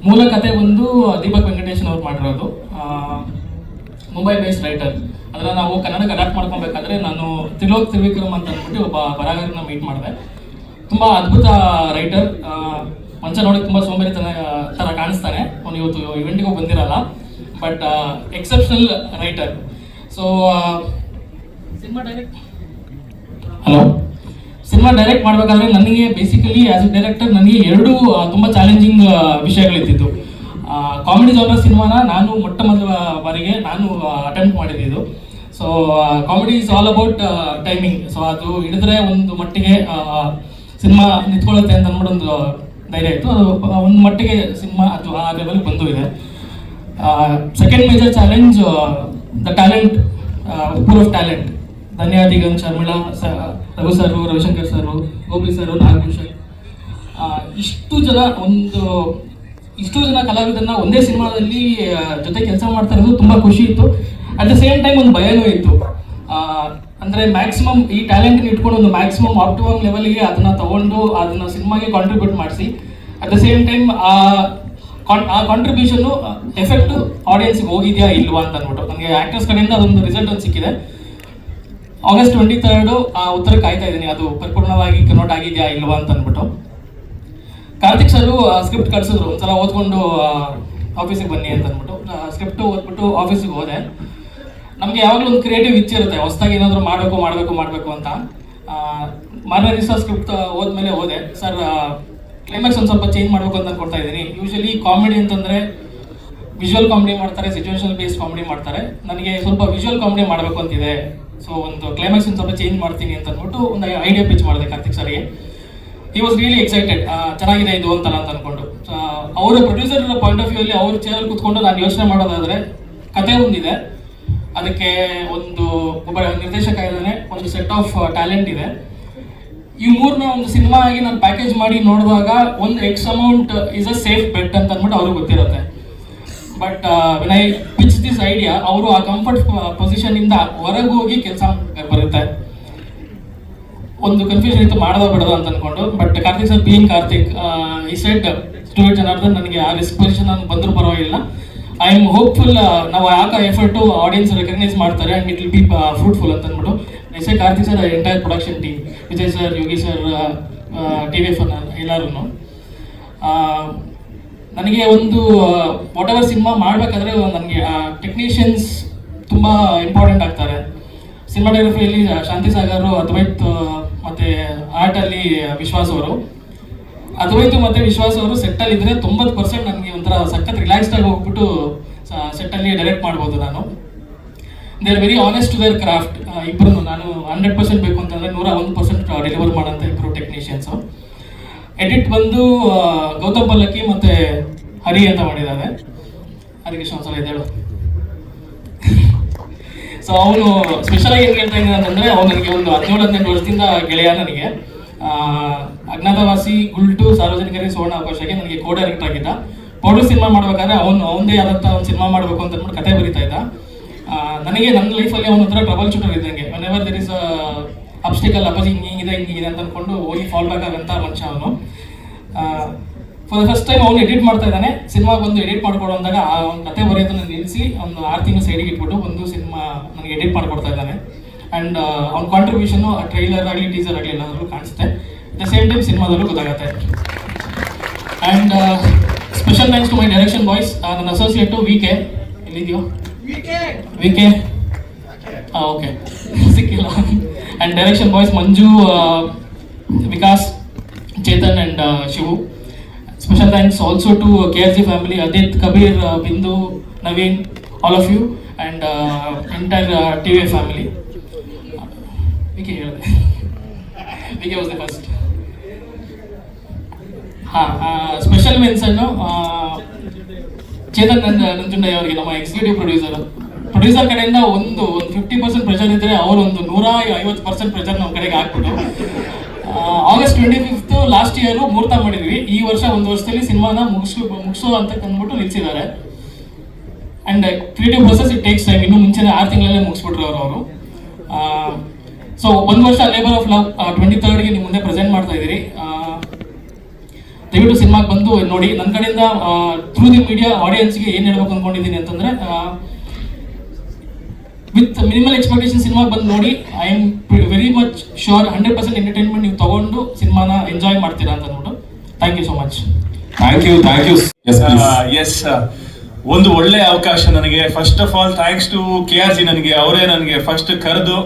ಮೂಲ ಕತೆ ಒಂದು ದೀಪಕ್ ವೆಂಕಟೇಶನ್ ಅವ್ರು ಮಾಡಿರೋದು, ಮುಂಬೈ ಬೇಸ್ಡ್ ರೈಟರ್. ಅದನ್ನು ನಾವು ಕನ್ನಡಕ್ಕೆ ಅಡಾಪ್ಟ್ ಮಾಡ್ಕೊಬೇಕಾದ್ರೆ ನಾನು ತ್ರಿಲೋಕ್ ತ್ರಿವಿಕ್ರಮ್ ಅಂತ ಅಂದ್ಬಿಟ್ಟು ಒಬ್ಬ ಬರಹಗಾರನ ಮೀಟ್ ಮಾಡಿದೆ. ತುಂಬ ಅದ್ಭುತ ರೈಟರ್, ಮಂಚ ನೋಡಿ ತುಂಬ ಸೋಂಬೇರಿ ಥರ ಕಾಣಿಸ್ತಾನೆ. ಅವನು ಇವತ್ತು ಇವೆಂಟಿಗೂ ಬಂದಿರಲ್ಲ, but exceptional writer. So cinema direct ಮಾಡಬೇಕಾದ್ರೆ ನನಗೆ ಬೇಸಿಕಲಿ ಆ್ಯಸ್ ಎ ಡೈರೆಕ್ಟರ್ ನನಗೆ ಎರಡು ತುಂಬ ಚಾಲೆಂಜಿಂಗ್ ವಿಷಯಗಳಿದ್ದಿದ್ದು. ಕಾಮಿಡಿ ಜಾನರ್ ಸಿನಿಮಾನ ನಾನು ಮೊಟ್ಟ ಮೊದಲ ಬಾರಿಗೆ ನಾನು ಅಟೆಂಪ್ಟ್ ಮಾಡಿದ್ದು. So comedy is all about timing. So ಅದು ಹಿಡಿದ್ರೆ ಒಂದು ಮಟ್ಟಿಗೆ ಸಿನಿಮಾ ನಿಂತ್ಕೊಳ್ಳುತ್ತೆ ಅಂತ ಅಂದ್ಬಿಟ್ಟು ಒಂದು ಧೈರ್ಯ ಇತ್ತು. ಅದು ಒಂದು ಮಟ್ಟಿಗೆ ಸಿನಿಮಾ ಅದು ಆ ಲೆವೆಲ್ಗೆ ಬಂದು ಇದೆ. Second major challenge the talent, pour of talent. ಧನ್ಯಾದಿಗಂಜ್, Sharmila, Raghu sir, Ravishankar sir, Gopi sir, Nagabhushan, ಇಷ್ಟು ಜನ ಕಲಾವಿದರನ್ನ ಒಂದೇ ಸಿನಿಮಾದಲ್ಲಿ ಜೊತೆ ಕೆಲಸ ಮಾಡ್ತಾ ಇರೋದು ತುಂಬ ಖುಷಿ ಇತ್ತು. ಅಟ್ ದ ಸೇಮ್ ಟೈಮ್ ಒಂದು ಭಯನೂ ಇತ್ತು. ಅಂದರೆ ಮ್ಯಾಕ್ಸಿಮಮ್ ಈ ಟ್ಯಾಲೆಂಟ್ನ ಇಟ್ಕೊಂಡು ಒಂದು ಮ್ಯಾಕ್ಸಿಮಮ್ ಆಪ್ಟಿಮಮ್ ಲೆವೆಲ್ಗೆ ಅದನ್ನು ತೊಗೊಂಡು ಅದನ್ನು ಸಿನಿಮಾಗೆ ಕಾಂಟ್ರಿಬ್ಯೂಟ್ ಮಾಡಿಸಿ, ಅಟ್ ದ ಸೇಮ್ ಟೈಮ್ ಆ ಕಾಂಟ್ರಿಬ್ಯೂಷನ್ನು ಎಫೆಕ್ಟು ಆಡಿಯನ್ಸ್ಗೆ ಹೋಗಿದೆಯಾ ಇಲ್ವಾ ಅಂತ ಅಂದ್ಬಿಟ್ಟು ನನಗೆ ಆ್ಯಕ್ಟರ್ಸ್ ಕಡೆಯಿಂದ ಅದೊಂದು ರಿಸಲ್ಟ್ ಒಂದು ಸಿಕ್ಕಿದೆ. August 23 ಆ ಉತ್ತರ ಕಾಯ್ತಾ ಇದ್ದೀನಿ, ಅದು ಪರಿಪೂರ್ಣವಾಗಿ ಕನ್ವರ್ಟ್ ಆಗಿದೆಯಾ ಇಲ್ವಾ ಅಂತ ಅಂದ್ಬಿಟ್ಟು. ಕಾರ್ತಿಕ್ ಸರು ಸ್ಕ್ರಿಪ್ಟ್ ಕಳಿಸಿದ್ರು, ಒಂದ್ಸಲ ಓದ್ಕೊಂಡು ಆಫೀಸಿಗೆ ಬನ್ನಿ ಅಂತ ಅಂದ್ಬಿಟ್ಟು. ಸ್ಕ್ರಿಪ್ಟು ಓದ್ಬಿಟ್ಟು ಆಫೀಸಿಗೆ ಹೋದೆ. ನಮಗೆ ಯಾವಾಗಲೂ ಒಂದು ಕ್ರಿಯೇಟಿವ್ ಇಚ್ಛೆ ಇರುತ್ತೆ, ಹೊಸದಾಗಿ ಏನಾದರೂ ಮಾಡಬೇಕು ಅಂತ. ಮಾರನೇ ದಿವಸ ಸ್ಕ್ರಿಪ್ಟ್ ಹೋದ್ಮೇಲೆ ಹೋದೆ. ಸರ್, ಕ್ಲೈಮ್ಯಾಕ್ಸ್ ಒಂದು ಸ್ವಲ್ಪ ಚೇಂಜ್ ಮಾಡಬೇಕು ಅಂತ ಅನ್ಕೊಳ್ತಾ ಇದ್ದೀನಿ. ಯೂಶಲಿ ಕಾಮಿಡಿ ಅಂತಂದರೆ ವಿಜುವಲ್ ಕಾಮಿಡಿ ಮಾಡ್ತಾರೆ, ಸಿಚುವೇಶನಲ್ ಬೇಸ್ಡ್ ಕಾಮಿಡಿ ಮಾಡ್ತಾರೆ. ನನಗೆ ಸ್ವಲ್ಪ ವಿಜುವಲ್ ಕಾಮಿಡಿ ಮಾಡಬೇಕು ಅಂತಿದೆ. ಸೊ ಒಂದು ಕ್ಲೈಮ್ಯಾಕ್ಸ್ ಒಂದು ಸ್ವಲ್ಪ ಚೇಂಜ್ ಮಾಡ್ತೀನಿ ಅಂತ ಅಂದ್ಬಿಟ್ಟು ಒಂದು ಐಡಿಯಾ ಪಿಚ್ ಮಾಡಿದೆ ಕಾರ್ತಿಕ್ ಸರ್ಗೆ. ಹಿ ವಾಸ್ ರಿಯಲಿ ಎಕ್ಸೈಟೆಡ್, ಚೆನ್ನಾಗಿದೆ ಇದು ಅಂತಲ್ಲ ಅಂತ ಅಂದ್ಕೊಂಡು. ಅವರ ಪ್ರೊಡ್ಯೂಸರ್ ಪಾಯಿಂಟ್ ಆಫ್ ವ್ಯೂ ಅಲ್ಲಿ ಅವ್ರ ಚೇರಲ್ಲಿ ಕೂತ್ಕೊಂಡು ನಾನು ಯೋಚನೆ ಮಾಡೋದಾದರೆ, ಕತೆ ಒಂದಿದೆ, ಅದಕ್ಕೆ ಒಬ್ಬ ನಿರ್ದೇಶಕ ಇದ್ದಾನೆ, ಒಂದು ಸೆಟ್ ಆಫ್ ಟ್ಯಾಲೆಂಟ್ ಇದೆ. ಈ ಮೂರನ್ನ ಒಂದು ಸಿನಿಮಾ ಆಗಿ ನಾನು ಪ್ಯಾಕೇಜ್ ಮಾಡಿ ನೋಡಿದಾಗ ಒಂದು X amount is a safe bet ಅಂತ ಅಂದ್ಬಿಟ್ಟು ಅವ್ರಿಗೆ ಗೊತ್ತಿರುತ್ತೆ. But when I pitch this idea, ಅವರು ಆ ಕಂಫರ್ಟ್ ಪೊಸಿಷನಿಂದ ಹೊರಗೆ ಹೋಗಿ ಕೆಲಸ ಬರುತ್ತೆ. ಒಂದು ಕನ್ಫ್ಯೂಷನ್ ಇತ್ತು, ಮಾಡೋದ ಬಿಡೋದು ಅಂತ ಅಂದ್ಕೊಂಡು. But Karthik sir being Karthik, ಈ ಸೆಟ್ ಸ್ಟೂಡೆಂಟ್ ಜನಾರ್ದನ್, ನನಗೆ ಆ ರಿಸ್ಕ್ ಪೊಸಿಷನ್ ಬಂದರೂ ಪರವಾಗಿಲ್ಲ. ಐ ಆಮ್ ಹೋಪ್ಫುಲ್ ನಾವು ಯಾಕೆ ಎಫರ್ಟು ಆಡಿಯನ್ಸ್ ರೆಕಗ್ನೈಸ್ ಮಾಡ್ತಾರೆ and it will be fruitful ಅಂತ ಅಂದ್ಬಿಟ್ಟು. Next Karthik sir entire production team, Vijay sir, Yogi sir, T V F ಎಲ್ಲರೂ. ನನಗೆ ಒಂದು ವಾಟ್ ಎವರ್ ಸಿನಿಮಾ ಮಾಡಬೇಕಾದ್ರೆ ನನಗೆ ಟೆಕ್ನಿಷಿಯನ್ಸ್ ತುಂಬ ಇಂಪಾರ್ಟೆಂಟ್ ಆಗ್ತಾರೆ. ಸಿನಿಮಾಟೋಗ್ರಫಿಯಲ್ಲಿ ಶಾಂತಿ ಸಾಗರ್, ಅದ್ವೈತ್ ಮತ್ತು ಆರ್ಟಲ್ಲಿ ವಿಶ್ವಾಸ್ ಅವರು. ಅದ್ವೈತು ಮತ್ತು ವಿಶ್ವಾಸ್ ಅವರು ಸೆಟ್ಟಲ್ಲಿ ಇದ್ದರೆ 90% ನನಗೆ ಒಂಥರ ಸಖತ್ ರಿಲ್ಯಾಕ್ಸ್ಡ್ ಆಗಿ ಹೋಗ್ಬಿಟ್ಟು ಸೆಟ್ಟಲ್ಲಿ ಡೈರೆಕ್ಟ್ ಮಾಡ್ಬೋದು ನಾನು. They are very honest to their craft. ಇಬ್ಬರು ನಾನು 100% ಬೇಕು ಅಂತಂದರೆ 101% ಡೆಲಿವರ್ ಮಾಡೋಂಥ ಇಬ್ಬರು ಟೆಕ್ನಿಷಿಯನ್ಸು. ಎಡಿಟ್ ಬಂದು ಗೌತಮ್ ಪಲ್ಲಕ್ಕಿ ಮತ್ತು ಹರಿ ಅಂತ ಮಾಡಿದ್ದಾರೆ. ಹರಿಕೃಷ್ಣ ಒಂದ್ಸಲ ಇದ್ದೇಳು. ಸೊ ಅವನು ಸ್ಪೆಷಲಾಗಿ ಏನು ಹೇಳ್ತಾ ಇದ್ದೀನಿ ಅಂತಂದರೆ, ಅವ್ನು ನನಗೆ ಒಂದು 17-18 ವರ್ಷದಿಂದ ಗೆಳೆಯ. ನನಗೆ ಅಜ್ಞಾತವಾಸಿ, ಗುಲ್ಟು, ಸಾರ್ವಜನಿಕರಿಗೆ ಸುವರ್ಣ ಅವಕಾಶಕ್ಕೆ ನನಗೆ ಕೋ ಡೈರೆಕ್ಟ್ ಆಗಿದ್ದ. ಪೌಡರ್ ಸಿನಿಮಾ ಮಾಡ್ಬೇಕಾದ್ರೆ ಅವನದೇ ಆದಂಥ ಒಂದು ಸಿನಿಮಾ ಮಾಡಬೇಕು ಅಂತ ಅಂದ್ಬಿಟ್ಟು ಕತೆ ಬರೀತಾ ಇದ್ದ. ನನಗೆ ನನ್ನ ಲೈಫಲ್ಲಿ ಅವನ ಹತ್ರ ಟ್ರಬಲ್ ಶೂಟರ್ ಇದ್ದಂಗೆ. ವೆನ್ ಎವರ್ ದರ್ ಇಸ್ ಅಬ್ಸ್ಟಿಕಲ್ ಅಪೋಸಿ ಹಿಂಗಿದೆ ಅಂತ ಅಂದ್ಕೊಂಡು ಹೋಗಿ ಫಾಲ್ ಬ್ಯಾಕ್ ಆಗೋಂಥ ಮನುಷ್ಯ ಅವನು. ಫಾರ್ ದ ಫಸ್ಟ್ ಟೈಮ್ ಅವನು ಎಡಿಟ್ ಮಾಡ್ತಾ ಇದ್ದಾನೆ. ಸಿನಿಮಾ ಬಂದು ಎಡಿಟ್ ಮಾಡ್ಕೊಡು ಅಂದಾಗ ಅವ್ನ ಕತೆ ಬರೆಯೋದನ್ನು ನಿಲ್ಲಿಸಿ ಒಂದು 6 ತಿಂಗಳು ಸೈಡಿಗೆ ಇಟ್ಬಿಟ್ಟು ಒಂದು ಸಿನಿಮಾ ನನಗೆ ಎಡಿಟ್ ಮಾಡಿಕೊಡ್ತಾ ಇದ್ದಾನೆ. ಆ್ಯಂಡ್ ಅವ್ನ ಕಾಂಟ್ರಿಬ್ಯೂಷನು ಟ್ರೈಲರ್ ಆಗಲಿ ಟೀಸರ್ ಆಗಲಿ ಎಲ್ಲಾದ್ರೂ ಕಾಣಿಸುತ್ತೆ. ಅಟ್ ದ ಸೇಮ್ ಟೈಮ್ ಸಿನಿಮಾದಲ್ಲೂ ಗೊತ್ತಾಗುತ್ತೆ. And special thanks to my direction boys. ನನ್ನ ಅಸೋಸಿಯೇಟು VK ಎಲ್ಲಿದೆಯೋ VK ಓಕೆ ಸಿಕ್ಕಿಲ್ಲ. And direction boys Manju, Vikas, Chetan and Shivu. Special thanks also to KRG family, Adit, Kabir, Bindu, Naveen, all of you, and entire TVA family. VK was the first. Special mention Chetan Nanjundai ಅವರಿಗೆ, ನಮ್ಮ executive producer ಕಡೆಯಿಂದ ಒಂದು 50% pressure ಇದ್ದರೆ ಅವರು ಒಂದು 150% pressure ನಮ್ಮ ಕಡೆಗೆ ಹಾಕ್ಬಿಟ್ಟು August 25th ಲಾಸ್ಟ್ ಇಯರ್ ಮುಹೂರ್ತ ಮಾಡಿದ್ವಿ. ಈ ವರ್ಷ ಒಂದು ವರ್ಷದಲ್ಲಿ ಸಿನಿಮಾನ ಮುಗಿಸೋ ಅಂತ ಅಂದ್ಬಿಟ್ಟು ನಿಲ್ಸಿದ್ದಾರೆ. And creative process it takes time. ಇನ್ನೂ ಮುಂಚೆನೇ 6 ತಿಂಗಳಲ್ಲೇ ಮುಗಿಸ್ಬಿಟ್ರು ಅವರು. ಸೊ 1 ವರ್ಷ ಲೇಬರ್ ಆಫ್ ಲವ್ 23rd ನಿಮ್ಮ ಮುಂದೆ ಪ್ರೆಸೆಂಟ್ ಮಾಡ್ತಾ ಇದ್ದೀರಿ. ದಯವಿಟ್ಟು ಸಿನಿಮಾಗೆ ಬಂದು ನೋಡಿ. ನನ್ನ ಕಡೆಯಿಂದ ಥ್ರೂ ದಿ ಮೀಡಿಯಾ ಆಡಿಯನ್ಸ್ಗೆ ಏನು ಹೇಳ್ಬೇಕು ಅಂದ್ಕೊಂಡಿದ್ದೀನಿ ಅಂತಂದರೆ, ವಿತ್ ಮಿನಿಮಲ್ ಎಕ್ಸ್ಪೆಕ್ಟೇಷನ್ ಸಿನಿಮಾಗೆ ಬಂದು ನೋಡಿ. I am very much sure 100% entertainment ನೀವು ತಗೊಂಡು ಸಿನಿಮಾನ ಎಂಜಾಯ್ ಮಾಡ್ತೀರಾ ಅಂತ ಅಂದ್ಬಿಟ್ಟು. Thank you so much. Thank you. Yes, ಒಂದು ಒಳ್ಳೆ ಅವಕಾಶ ನನಗೆ. First of all thanks to KRG. ಅವರೇ ನನಗೆ ಫಸ್ಟ್ ಕರೆದು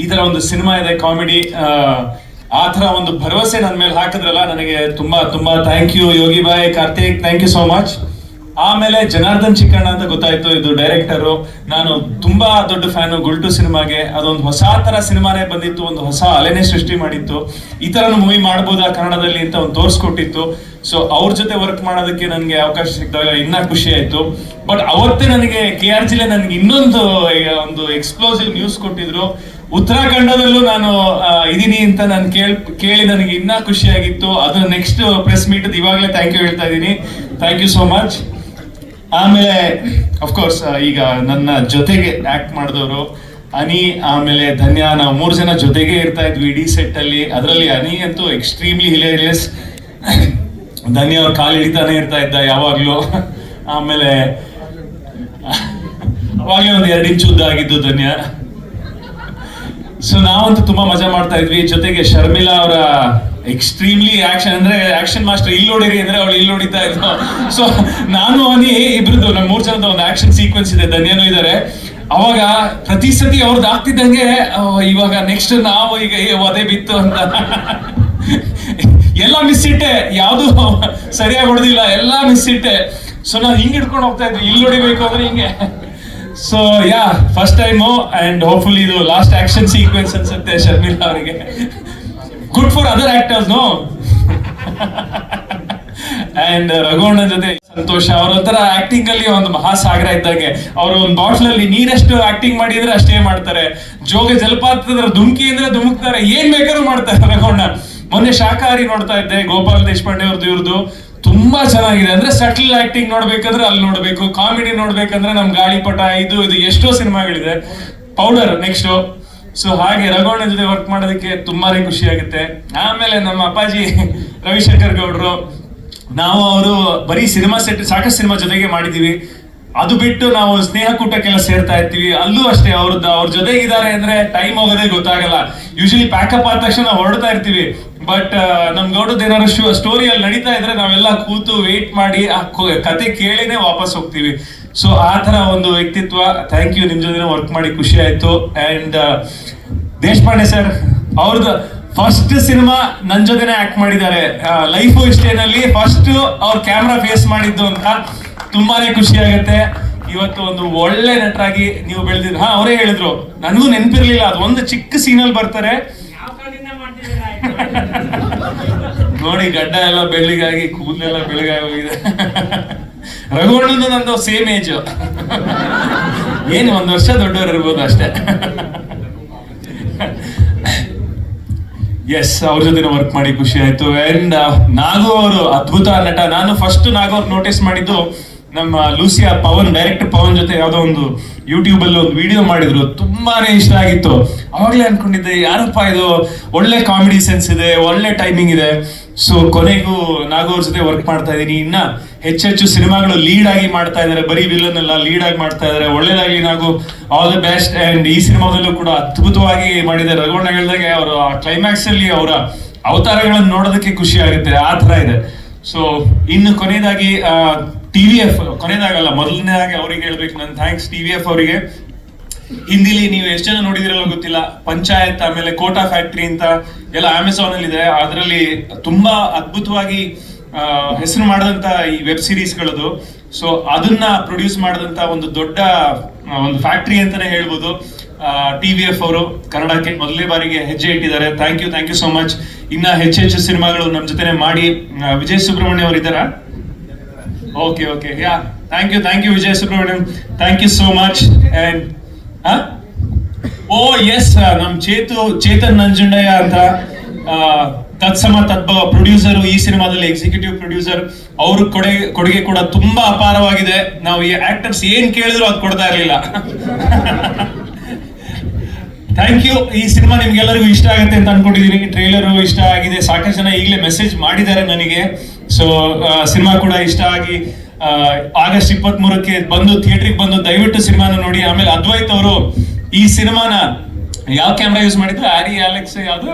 ಈ ತರ ಒಂದು ಸಿನಿಮಾ ಇದೆ ಕಾಮಿಡಿ, ಆ ತರ ಒಂದು ಭರವಸೆ ನನ್ನ ಮೇಲೆ ಹಾಕಿದ್ರಲ್ಲ, ನನಗೆ ತುಂಬಾ ತುಂಬಾ ಥ್ಯಾಂಕ್ ಯು. ಯೋಗಿ ಬಾಯ್, Karthik, thank you so much. ಆಮೇಲೆ ಜನಾರ್ದನ್ ಚಿಕ್ಕಣ್ಣ ಅಂತ ಗೊತ್ತಾಯ್ತು, ಇದು ಡೈರೆಕ್ಟರು. ನಾನು ತುಂಬಾ ದೊಡ್ಡ ಫ್ಯಾನು ಗುಲ್ಟು ಸಿನಿಮಾಗೆ. ಅದೊಂದು ಹೊಸ ತರ ಸಿನಿಮಾನೇ ಬಂದಿತ್ತು, ಒಂದು ಹೊಸ ಅಲೆನೇ ಸೃಷ್ಟಿ ಮಾಡಿತ್ತು. ಈ ತರ ಮೂವಿ ಮಾಡ್ಬೋದಾ ಕನ್ನಡದಲ್ಲಿ ಅಂತ ಒಂದು ತೋರಿಸ್ಕೊಟ್ಟಿತ್ತು. ಸೊ ಅವ್ರ ಜೊತೆ ವರ್ಕ್ ಮಾಡೋದಕ್ಕೆ ನನಗೆ ಅವಕಾಶ ಸಿಕ್ಕಿದಾಗ ಇನ್ನ ಖುಷಿ ಆಯ್ತು. ಬಟ್ ಅವತ್ತೇ ನನಗೆ KRG ನನಗೆ ಇನ್ನೊಂದು ಒಂದು ಎಕ್ಸ್ಪ್ಲೋಸಿವ್ ನ್ಯೂಸ್ ಕೊಟ್ಟಿದ್ರು. ಉತ್ತರಾಖಂಡದಲ್ಲೂ ನಾನು ಇದೀನಿ ಅಂತ ನಾನು ಕೇಳಿ ನನಗೆ ಇನ್ನ ಖುಷಿಯಾಗಿತ್ತು. ಅದು ನೆಕ್ಸ್ಟ್ ಪ್ರೆಸ್ ಮೀಟ್ ಇವಾಗಲೇ ಥ್ಯಾಂಕ್ ಯು ಹೇಳ್ತಾ ಇದ್ದೀನಿ. Thank you so much. ಆಮೇಲೆ ಅಫ್ಕೋರ್ಸ್ ಈಗ ನನ್ನ ಜೊತೆಗೆ ಆಕ್ಟ್ ಮಾಡಿದವರು ಅನಿ, ಆಮೇಲೆ ಧನ್ಯ, ನಾವು 3 ಜನ ಜೊತೆಗೆ ಇರ್ತಾ ಇದ್ವಿ ಇಡೀ ಸೆಟ್ ಅಲ್ಲಿ. ಅದರಲ್ಲಿ ಅನಿ ಅಂತೂ ಎಕ್ಸ್ಟ್ರೀಮ್ಲಿ ಹಿಲೇರಿಯಸ್. ಧನ್ಯ ಅವ್ರ ಕಾಲು ಹಿಡಿತಾನೆ ಇರ್ತಾ ಇದ್ದ ಯಾವಾಗ್ಲೂ. ಆಮೇಲೆ ಅವಾಗಲೇ ಒಂದು 2 ಇಂಚ್ ಉದ್ದ ಆಗಿದ್ದು ಧನ್ಯ. ಸೊ ನಾವಂತೂ ತುಂಬಾ ಮಜಾ ಮಾಡ್ತಾ ಇದ್ವಿ. ಜೊತೆಗೆ ಶರ್ಮಿಳಾ ಅವರ ಎಕ್ಸ್ಟ್ರೀಮ್ಲಿ ಆಕ್ಷನ್, ಅಂದ್ರೆ ಆಕ್ಷನ್ ಮಾಸ್ಟರ್. ಇಲ್ಲಿ ನೋಡಿರಿ ಅಂದ್ರೆ ಅವಳು ಇಲ್ಲಿ ನೋಡಿತಾ ಇದ್ಲು. ಸೊ ನಾನು ಅನಿ ಇಬ್ರದ್ದು, ನಮ್ಮ 3 ಜನದ ಒಂದು ಆಕ್ಷನ್ ಸೀಕ್ವೆನ್ಸ್ ಇದೆ, ಧನ್ಯನೂ ಇದ್ದಾರೆ. ಅವಾಗ ಪ್ರತಿ ಸತಿ ಅವ್ರದ್ದು ಆಗ್ತಿದ್ದಂಗೆ ಇವಾಗ ನೆಕ್ಸ್ಟ್ ನಾವು ಈಗ ಅದೇ ಬಿತ್ತು ಅಂತ ಎಲ್ಲ ಮಿಸ್ ಇಟ್ಟೆ, ಯಾವುದು ಸರಿಯಾಗಿ ಹೊಡೆದಿಲ್ಲ, ಎಲ್ಲ ಮಿಸ್ ಇಟ್ಟೆ. ಸೊ ನಾವು ಹಿಂಗ್ ಹಿಡ್ಕೊಂಡು ಹೋಗ್ತಾ ಇದ್ವಿ, ಇಲ್ಲಿ ಹೊಡಿಬೇಕು ಅಂದ್ರೆ ಹಿಂಗೆ. So yeah, first time and hopefully ಇದು ಲಾಸ್ಟ್ ಆಕ್ಷನ್ ಸೀಕ್ವೆನ್ಸ್ ಅನ್ಸುತ್ತೆ ಶರ್ಮಿಳಾ ಅವರಿಗೆ. Good for other actors no. And ರಘುವಣ್ಣನ ಜೊತೆ ಸಂತೋಷ, ಅವ್ರ ಒಂಥರ ಆಕ್ಟಿಂಗ್ ಅಲ್ಲಿ ಒಂದು ಮಹಾಸಾಗರ ಇದ್ದಂಗೆ. ಅವರು ಒಂದು ಬಾಟ್ಲ್ ಅಲ್ಲಿ ನೀರೆಷ್ಟು ಆಕ್ಟಿಂಗ್ ಮಾಡಿದ್ರೆ ಅಷ್ಟೇ ಮಾಡ್ತಾರೆ. ಜೋಗ ಜಲಪಾತದ ಧುಮುಕಿ ಅಂದ್ರೆ ಧುಮುಕ್ತಾರೆ, ಏನ್ ಬೇಕಾದ್ರೂ ಮಾಡ್ತಾರೆ ರಘುವಣ್ಣ. ಮೊನ್ನೆ ಶಾಕಾಹಾರಿ ನೋಡ್ತಾ ಇದ್ದೆ, ಗೋಪಾಲ್ ದೇಶಪಾಂಡೆ ಅವ್ರದ್ದು, ಇವ್ರದ್ದು ತುಂಬಾ ಚೆನ್ನಾಗಿದೆ. ಅಂದ್ರೆ ಸಟಲ್ ಆಕ್ಟಿಂಗ್ ನೋಡ್ಬೇಕಂದ್ರೆ ಅಲ್ಲಿ ನೋಡ್ಬೇಕು, ಕಾಮಿಡಿ ನೋಡ್ಬೇಕಂದ್ರೆ ನಮ್ ಗಾಳಿಪಟ, ಇದು ಎಷ್ಟೋ ಸಿನಿಮಾಗಳಿದೆ. Powder next. ಸೊ ಹಾಗೆ ರಘುವಣ್ಣ ಜೊತೆ ವರ್ಕ್ ಮಾಡೋದಕ್ಕೆ ತುಂಬಾನೇ ಖುಷಿ ಆಗುತ್ತೆ. ಆಮೇಲೆ ನಮ್ಮ ಅಪ್ಪಾಜಿ ರವಿಶಂಕರ್ ಗೌಡ್ರು, ನಾವು ಅವರು ಬರೀ ಸಿನಿಮಾ ಸೆಟ್ ಸಾಕಷ್ಟು ಸಿನಿಮಾ ಜೊತೆಗೆ ಮಾಡಿದೀವಿ. ಅದು ಬಿಟ್ಟು ನಾವು ಸ್ನೇಹಕೂಟಕ್ಕೆಲ್ಲ ಸೇರ್ತಾ ಇರ್ತೀವಿ, ಅಲ್ಲೂ ಅಷ್ಟೇ ಅವ್ರ ಜೊತೆಗಿದ್ದಾರೆ ಅಂದ್ರೆ ಟೈಮ್ ಹೋಗೋದೇ ಗೊತ್ತಾಗಲ್ಲ. ಯೂಶಲಿ ಪ್ಯಾಕಪ್ ಆದ ತಕ್ಷಣ ಹೊರಡ್ತಾ ಇರ್ತೀವಿ, ಬಟ್ ನಮ್ ಗೌಡದ್ ಏನಾದ್ರು ಸ್ಟೋರಿ ಅಲ್ಲಿ ನಡೀತಾ ಇದ್ರೆ ನಾವೆಲ್ಲ ಕೂತು ವೇಟ್ ಮಾಡಿ ಆ ಕತೆ ಕೇಳಿನೇ ವಾಪಸ್ ಹೋಗ್ತೀವಿ. ಸೊ ಆ ತರ ಒಂದು ವ್ಯಕ್ತಿತ್ವ. ಥ್ಯಾಂಕ್ ಯು, ನಿಮ್ ಜೊತೆ ವರ್ಕ್ ಮಾಡಿ ಖುಷಿ ಆಯ್ತು. ಅಂಡ್ ದೇಶಪಾಂಡೆ ಸರ್ ಅವ್ರದ್ದು ಫಸ್ಟ್ ಸಿನಿಮಾ ನನ್ ಜೊತೆನೆ ಆಕ್ಟ್ ಮಾಡಿದ್ದಾರೆ. ಲೈಫು ಇಷ್ಟೇನಲ್ಲಿ ಫಸ್ಟ್ ಅವ್ರ ಕ್ಯಾಮ್ರಾ ಫೇಸ್ ಮಾಡಿದ್ದು ಅಂತ ತುಂಬಾನೇ ಖುಷಿ ಆಗುತ್ತೆ. ಇವತ್ತು ಒಂದು ಒಳ್ಳೆ ನಟರಾಗಿ ನೀವು ಬೆಳೆದಿದ್ದು. ಅವರೇ ಹೇಳಿದ್ರು, ನನಗೂ ನೆನಪಿರ್ಲಿಲ್ಲ, ಅದು ಒಂದು ಚಿಕ್ಕ ಸೀನಲ್ಲಿ ಬರ್ತಾರೆ. ನೋಡಿ ಗಡ್ಡ ಎಲ್ಲ ಬೆಳ್ಳಿಗಾಗಿ, ಕೂದಲೆಲ್ಲ ಬೆಳಗಾಗಿ ಹೋಗಿದೆ. ರಘುವಣ್ಣಂದು ನಂದು ಸೇಮ್ ಏಜ್, ಏನು 1 ವರ್ಷ ದೊಡ್ಡವರು ಇರ್ಬೋದು ಅಷ್ಟೇ. ಎಸ್, ಅವ್ರ ಜೊತೆ ವರ್ಕ್ ಮಾಡಿ ಖುಷಿ ಆಯ್ತು. ಅಂಡ್ ನಾಗು ಅವರು ಅದ್ಭುತ ನಟ. ನಾನು ಫಸ್ಟ್ ನಾಗು ಅವ್ರು ನೋಟಿಸ್ ಮಾಡಿದ್ದು ನಮ್ಮ ಲೂಸಿಯಾ ಪವನ್, ಡೈರೆಕ್ಟರ್ ಪವನ್ ಜೊತೆ ಯಾವ್ದೋ ಒಂದು ಯೂಟ್ಯೂಬ್ ಅಲ್ಲಿ ಒಂದು ವಿಡಿಯೋ ಮಾಡಿದ್ರು, ತುಂಬಾನೇ ಇಷ್ಟ ಆಗಿತ್ತು. ಅವಾಗ್ಲೇ ಅನ್ಕೊಂಡಿದ್ದೆ, ಯಾರಪ್ಪ ಇದು, ಒಳ್ಳೆ ಕಾಮಿಡಿ ಸೆನ್ಸ್ ಇದೆ, ಒಳ್ಳೆ ಟೈಮಿಂಗ್ ಇದೆ. ಸೊ ಕೊನೆಗೂ ನಾಗು ಅವ್ರ ಜೊತೆ ವರ್ಕ್ ಮಾಡ್ತಾ ಇದೀನಿ. ಇನ್ನ ಹೆಚ್ಚೆಚ್ಚು ಸಿನಿಮಾಗಳು ಲೀಡ್ ಆಗಿ ಮಾಡ್ತಾ ಇದಾರೆ, ಬರೀ ವಿಲನ್ ಎಲ್ಲ ಲೀಡ್ ಆಗಿ ಮಾಡ್ತಾ ಇದಾರೆ. ಒಳ್ಳೇದಾಗಿ ನಾಗು, ಆಲ್ ದಿ ಬೆಸ್ಟ್. ಅಂಡ್ ಈ ಸಿನಿಮಾದಲ್ಲೂ ಕೂಡ ಅದ್ಭುತವಾಗಿ ಮಾಡಿದ್ದಾರೆ. ರಘುವಣ್ಣ ಹೇಳ್ದಾಗೆ ಅವರು ಕ್ಲೈಮ್ಯಾಕ್ಸ್ ಅಲ್ಲಿ ಅವರ ಅವತಾರಗಳನ್ನು ನೋಡೋದಕ್ಕೆ ಖುಷಿ ಆಗುತ್ತೆ, ಆ ತರ ಇದೆ. ಸೊ ಇನ್ನು ಕೊನೆಯದಾಗಿ TVF, ಕೊನೆಯದಾಗಲ್ಲ ಮೊದಲನೇದಾಗಿ ಅವ್ರಿಗೆ ಹೇಳ್ಬೇಕು ನನ್ನ ಥ್ಯಾಂಕ್ಸ್ TVF ಅವರಿಗೆ. ಹಿಂದಿಲಿ ನೀವು ಎಷ್ಟು ಜನ ನೋಡಿದಿರಲ್ಲ ಗೊತ್ತಿಲ್ಲ, ಪಂಚಾಯತ್, ಆಮೇಲೆ ಕೋಟಾ ಫ್ಯಾಕ್ಟ್ರಿ ಅಂತ ಎಲ್ಲ ಅಮೆಝಾನ್ ಅಲ್ಲಿ ಇದೆ. ಅದರಲ್ಲಿ ತುಂಬಾ ಅದ್ಭುತವಾಗಿ ಹೆಸರು ಮಾಡಿದಂತ ಈ ವೆಬ್ ಸಿರೀಸ್ಗಳದು. ಸೊ ಅದನ್ನ ಪ್ರೊಡ್ಯೂಸ್ ಮಾಡಿದಂತ ಒಂದು ದೊಡ್ಡ ಒಂದು ಫ್ಯಾಕ್ಟ್ರಿ ಅಂತಾನೆ ಹೇಳ್ಬೋದು. TVF ಅವರು ಕನ್ನಡಕ್ಕೆ ಮೊದಲನೇ ಬಾರಿಗೆ ಹೆಜ್ಜೆ ಇಟ್ಟಿದ್ದಾರೆ. Thank you so much. ಇನ್ನ ಹೆಚ್ಚೆಚ್ಚು ಸಿನಿಮಾಗಳು ನಮ್ಮ ಜೊತೆನೆ ಮಾಡಿ. ವಿಜಯ್ ಸುಬ್ರಹ್ಮಣ್ಯ ಅವರು ಇದ್ದಾರಾ? Okay, yeah, thank you Vijay Subrahmanyam, thank you so much. And yes, ನಮ್ ಚೇತನ್ ನಂಜುಂಡಯ್ಯ ಅಂತ ತತ್ಸಮ ತದ್ಭವ ಪ್ರೊಡ್ಯೂಸರ್, ಈ ಸಿನಿಮಾದಲ್ಲಿ ಎಕ್ಸಿಕ್ಯೂಟಿವ್ ಪ್ರೊಡ್ಯೂಸರ್. ಅವ್ರ ಕೊಡುಗೆ ಕೂಡ ತುಂಬಾ ಅಪಾರವಾಗಿದೆ. ನಾವು ಈ ಆಕ್ಟರ್ಸ್ ಏನ್ ಕೇಳಿದ್ರು ಅದು ಕೊಡ್ತಾ ಇರ್ಲಿಲ್ಲ. Thank you. ಈ ಸಿನಿಮಾ ನಿಮ್ಗೆಲ್ಲರಿಗೂ ಇಷ್ಟ ಆಗುತ್ತೆ ಅಂತ ಅನ್ಕೊಂಡಿದೀನಿ. ಟ್ರೇಲರು ಇಷ್ಟ ಆಗಿದೆ, ಸಾಕಷ್ಟು ಜನ ಈಗಲೇ ಮೆಸೇಜ್ ಮಾಡಿದ್ದಾರೆ ನನಗೆ. ಸೊ ಸಿನಿಮಾ ಕೂಡ ಇಷ್ಟ ಆಗಿ ಆಗಸ್ಟ್ 23ಕ್ಕೆ ಬಂದು ಥಿಯೇಟ್ರಿಗೆ ಬಂದು ದಯವಿಟ್ಟು ಸಿನಿಮಾನ ನೋಡಿ. ಆಮೇಲೆ ಅದ್ವೈತ್ ಅವರು ಈ ಸಿನಿಮಾನ ಯಾವ ಕ್ಯಾಮ್ರಾ ಯೂಸ್ ಮಾಡಿದ್ರು, ಆರಿ ಅಲೆಕ್ಸ್ ಯಾವುದು,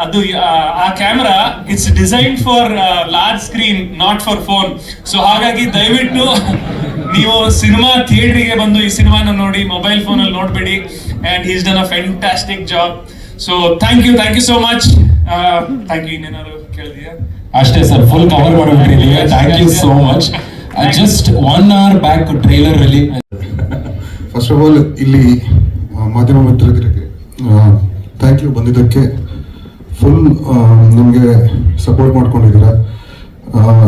ಅದು ಆ camera it's design for large screen, not for phone. So ಹಾಗಾಗಿ ದಯವಿಟ್ಟು ನೀವು ಸಿನಿಮಾ ಥಿಯೇಟ್ರಿಗೆ ಬಂದು ಈ ಸಿನಿಮಾನ ನೋಡಿ, ಮೊಬೈಲ್ ಫೋನ್ ಅಲ್ಲಿ ನೋಡ್ಬೇಡಿ. And is done a fantastic job. So thank you so much. Thank you. ಇನ್ನೇನಾದ್ರು ಕೇಳಿದೀಯಾ? ಅಷ್ಟೇ ಸರ್, ಫುಲ್ ಕವರ್ ಮಾಡಿಬಿಟ್ರಿ ನೀವು. Thank you so much. Just 1 hour back trailer ಅಲ್ಲಿ. ಫಸ್ಟ್ ಆಫ್ ಆಲ್ ಇಲ್ಲಿ ಮಾಧ್ಯಮ ಮಿತ್ರರಿಗೆ ಥ್ಯಾಂಕ್ ಯು, ಬಂದಿದ್ದಕ್ಕೆ. ಫುಲ್ ನಿಮಗೆ ಸಪೋರ್ಟ್ ಮಾಡ್ಕೊಂಡಿದ್ದೀರಾ,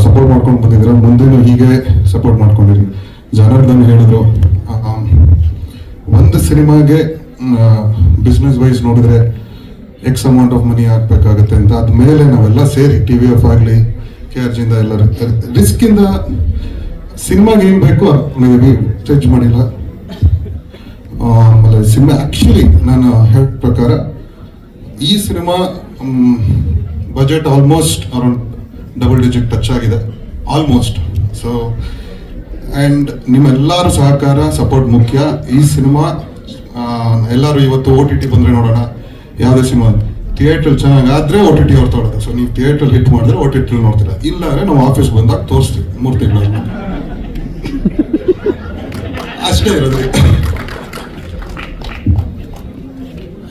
ಸಪೋರ್ಟ್ ಮಾಡ್ಕೊಂಡು ಬಂದಿದ್ದೀರಾ. ಮುಂದೆನೂ ಹೀಗೆ ಸಪೋರ್ಟ್ ಮಾಡ್ಕೊಂಡಿರಿ. ಜನಾರ್ದನ್ ಹೇಳಿದ್ರು, ಒಂದು ಸಿನಿಮಾಗೆ ಬಿಸ್ನೆಸ್ ವೈಸ್ ನೋಡಿದ್ರೆ ಎಕ್ಸ್ ಅಮೌಂಟ್ ಆಫ್ ಮನಿ ಹಾಕ್ಬೇಕಾಗತ್ತೆ ಅಂತ. ಅದ್ಮೇಲೆ ನಾವೆಲ್ಲ ಸೇರಿ TVF ಆಗಲಿ KRG ಇಂದ ಎಲ್ಲ ರಿಸ್ಕ್ ಇಂದ ಸಿನಿಮಾಗೆ ಏನ್ ಬೇಕು ಮೇ ಸ್ಟೇಜ್ ಮಾಡಿಲ್ಲ. ಆಮೇಲೆ ಸಿನಿಮಾ ಆಕ್ಚುಲಿ ನಾನು ಹೇಳಿದ ಪ್ರಕಾರ ಈ cinema budget almost around double digit touch ಆಗಿದೆ, ಆಲ್ಮೋಸ್ಟ್. ಸೊ ಆ್ಯಂಡ್ ನಿಮ್ಮೆಲ್ಲರೂ ಸಹಕಾರ, ಸಪೋರ್ಟ್ ಮುಖ್ಯ. ಈ ಸಿನಿಮಾ ಎಲ್ಲರೂ ಇವತ್ತು OTT ಬಂದರೆ ನೋಡೋಣ, ಯಾವುದೇ ಸಿನಿಮಾ ಥಿಯೇಟ್ರ್ ಚೆನ್ನಾಗಾದ್ರೆ OTT ಅವ್ರು ತೊಗೊಳೋದು. ಸೊ ನೀವು ಥಿಯೇಟ್ರಲ್ಲಿ ಹಿಟ್ ಮಾಡಿದ್ರೆ OTT ನೋಡ್ತೀರಾ, ಇಲ್ಲಾಂದ್ರೆ ನಾವು ಆಫೀಸ್ ಬಂದಾಗ ತೋರಿಸ್ತೀವಿ 3 ತಿಂಗಳಲ್ಲಿ. ಅಷ್ಟೇ ಇರೋದು.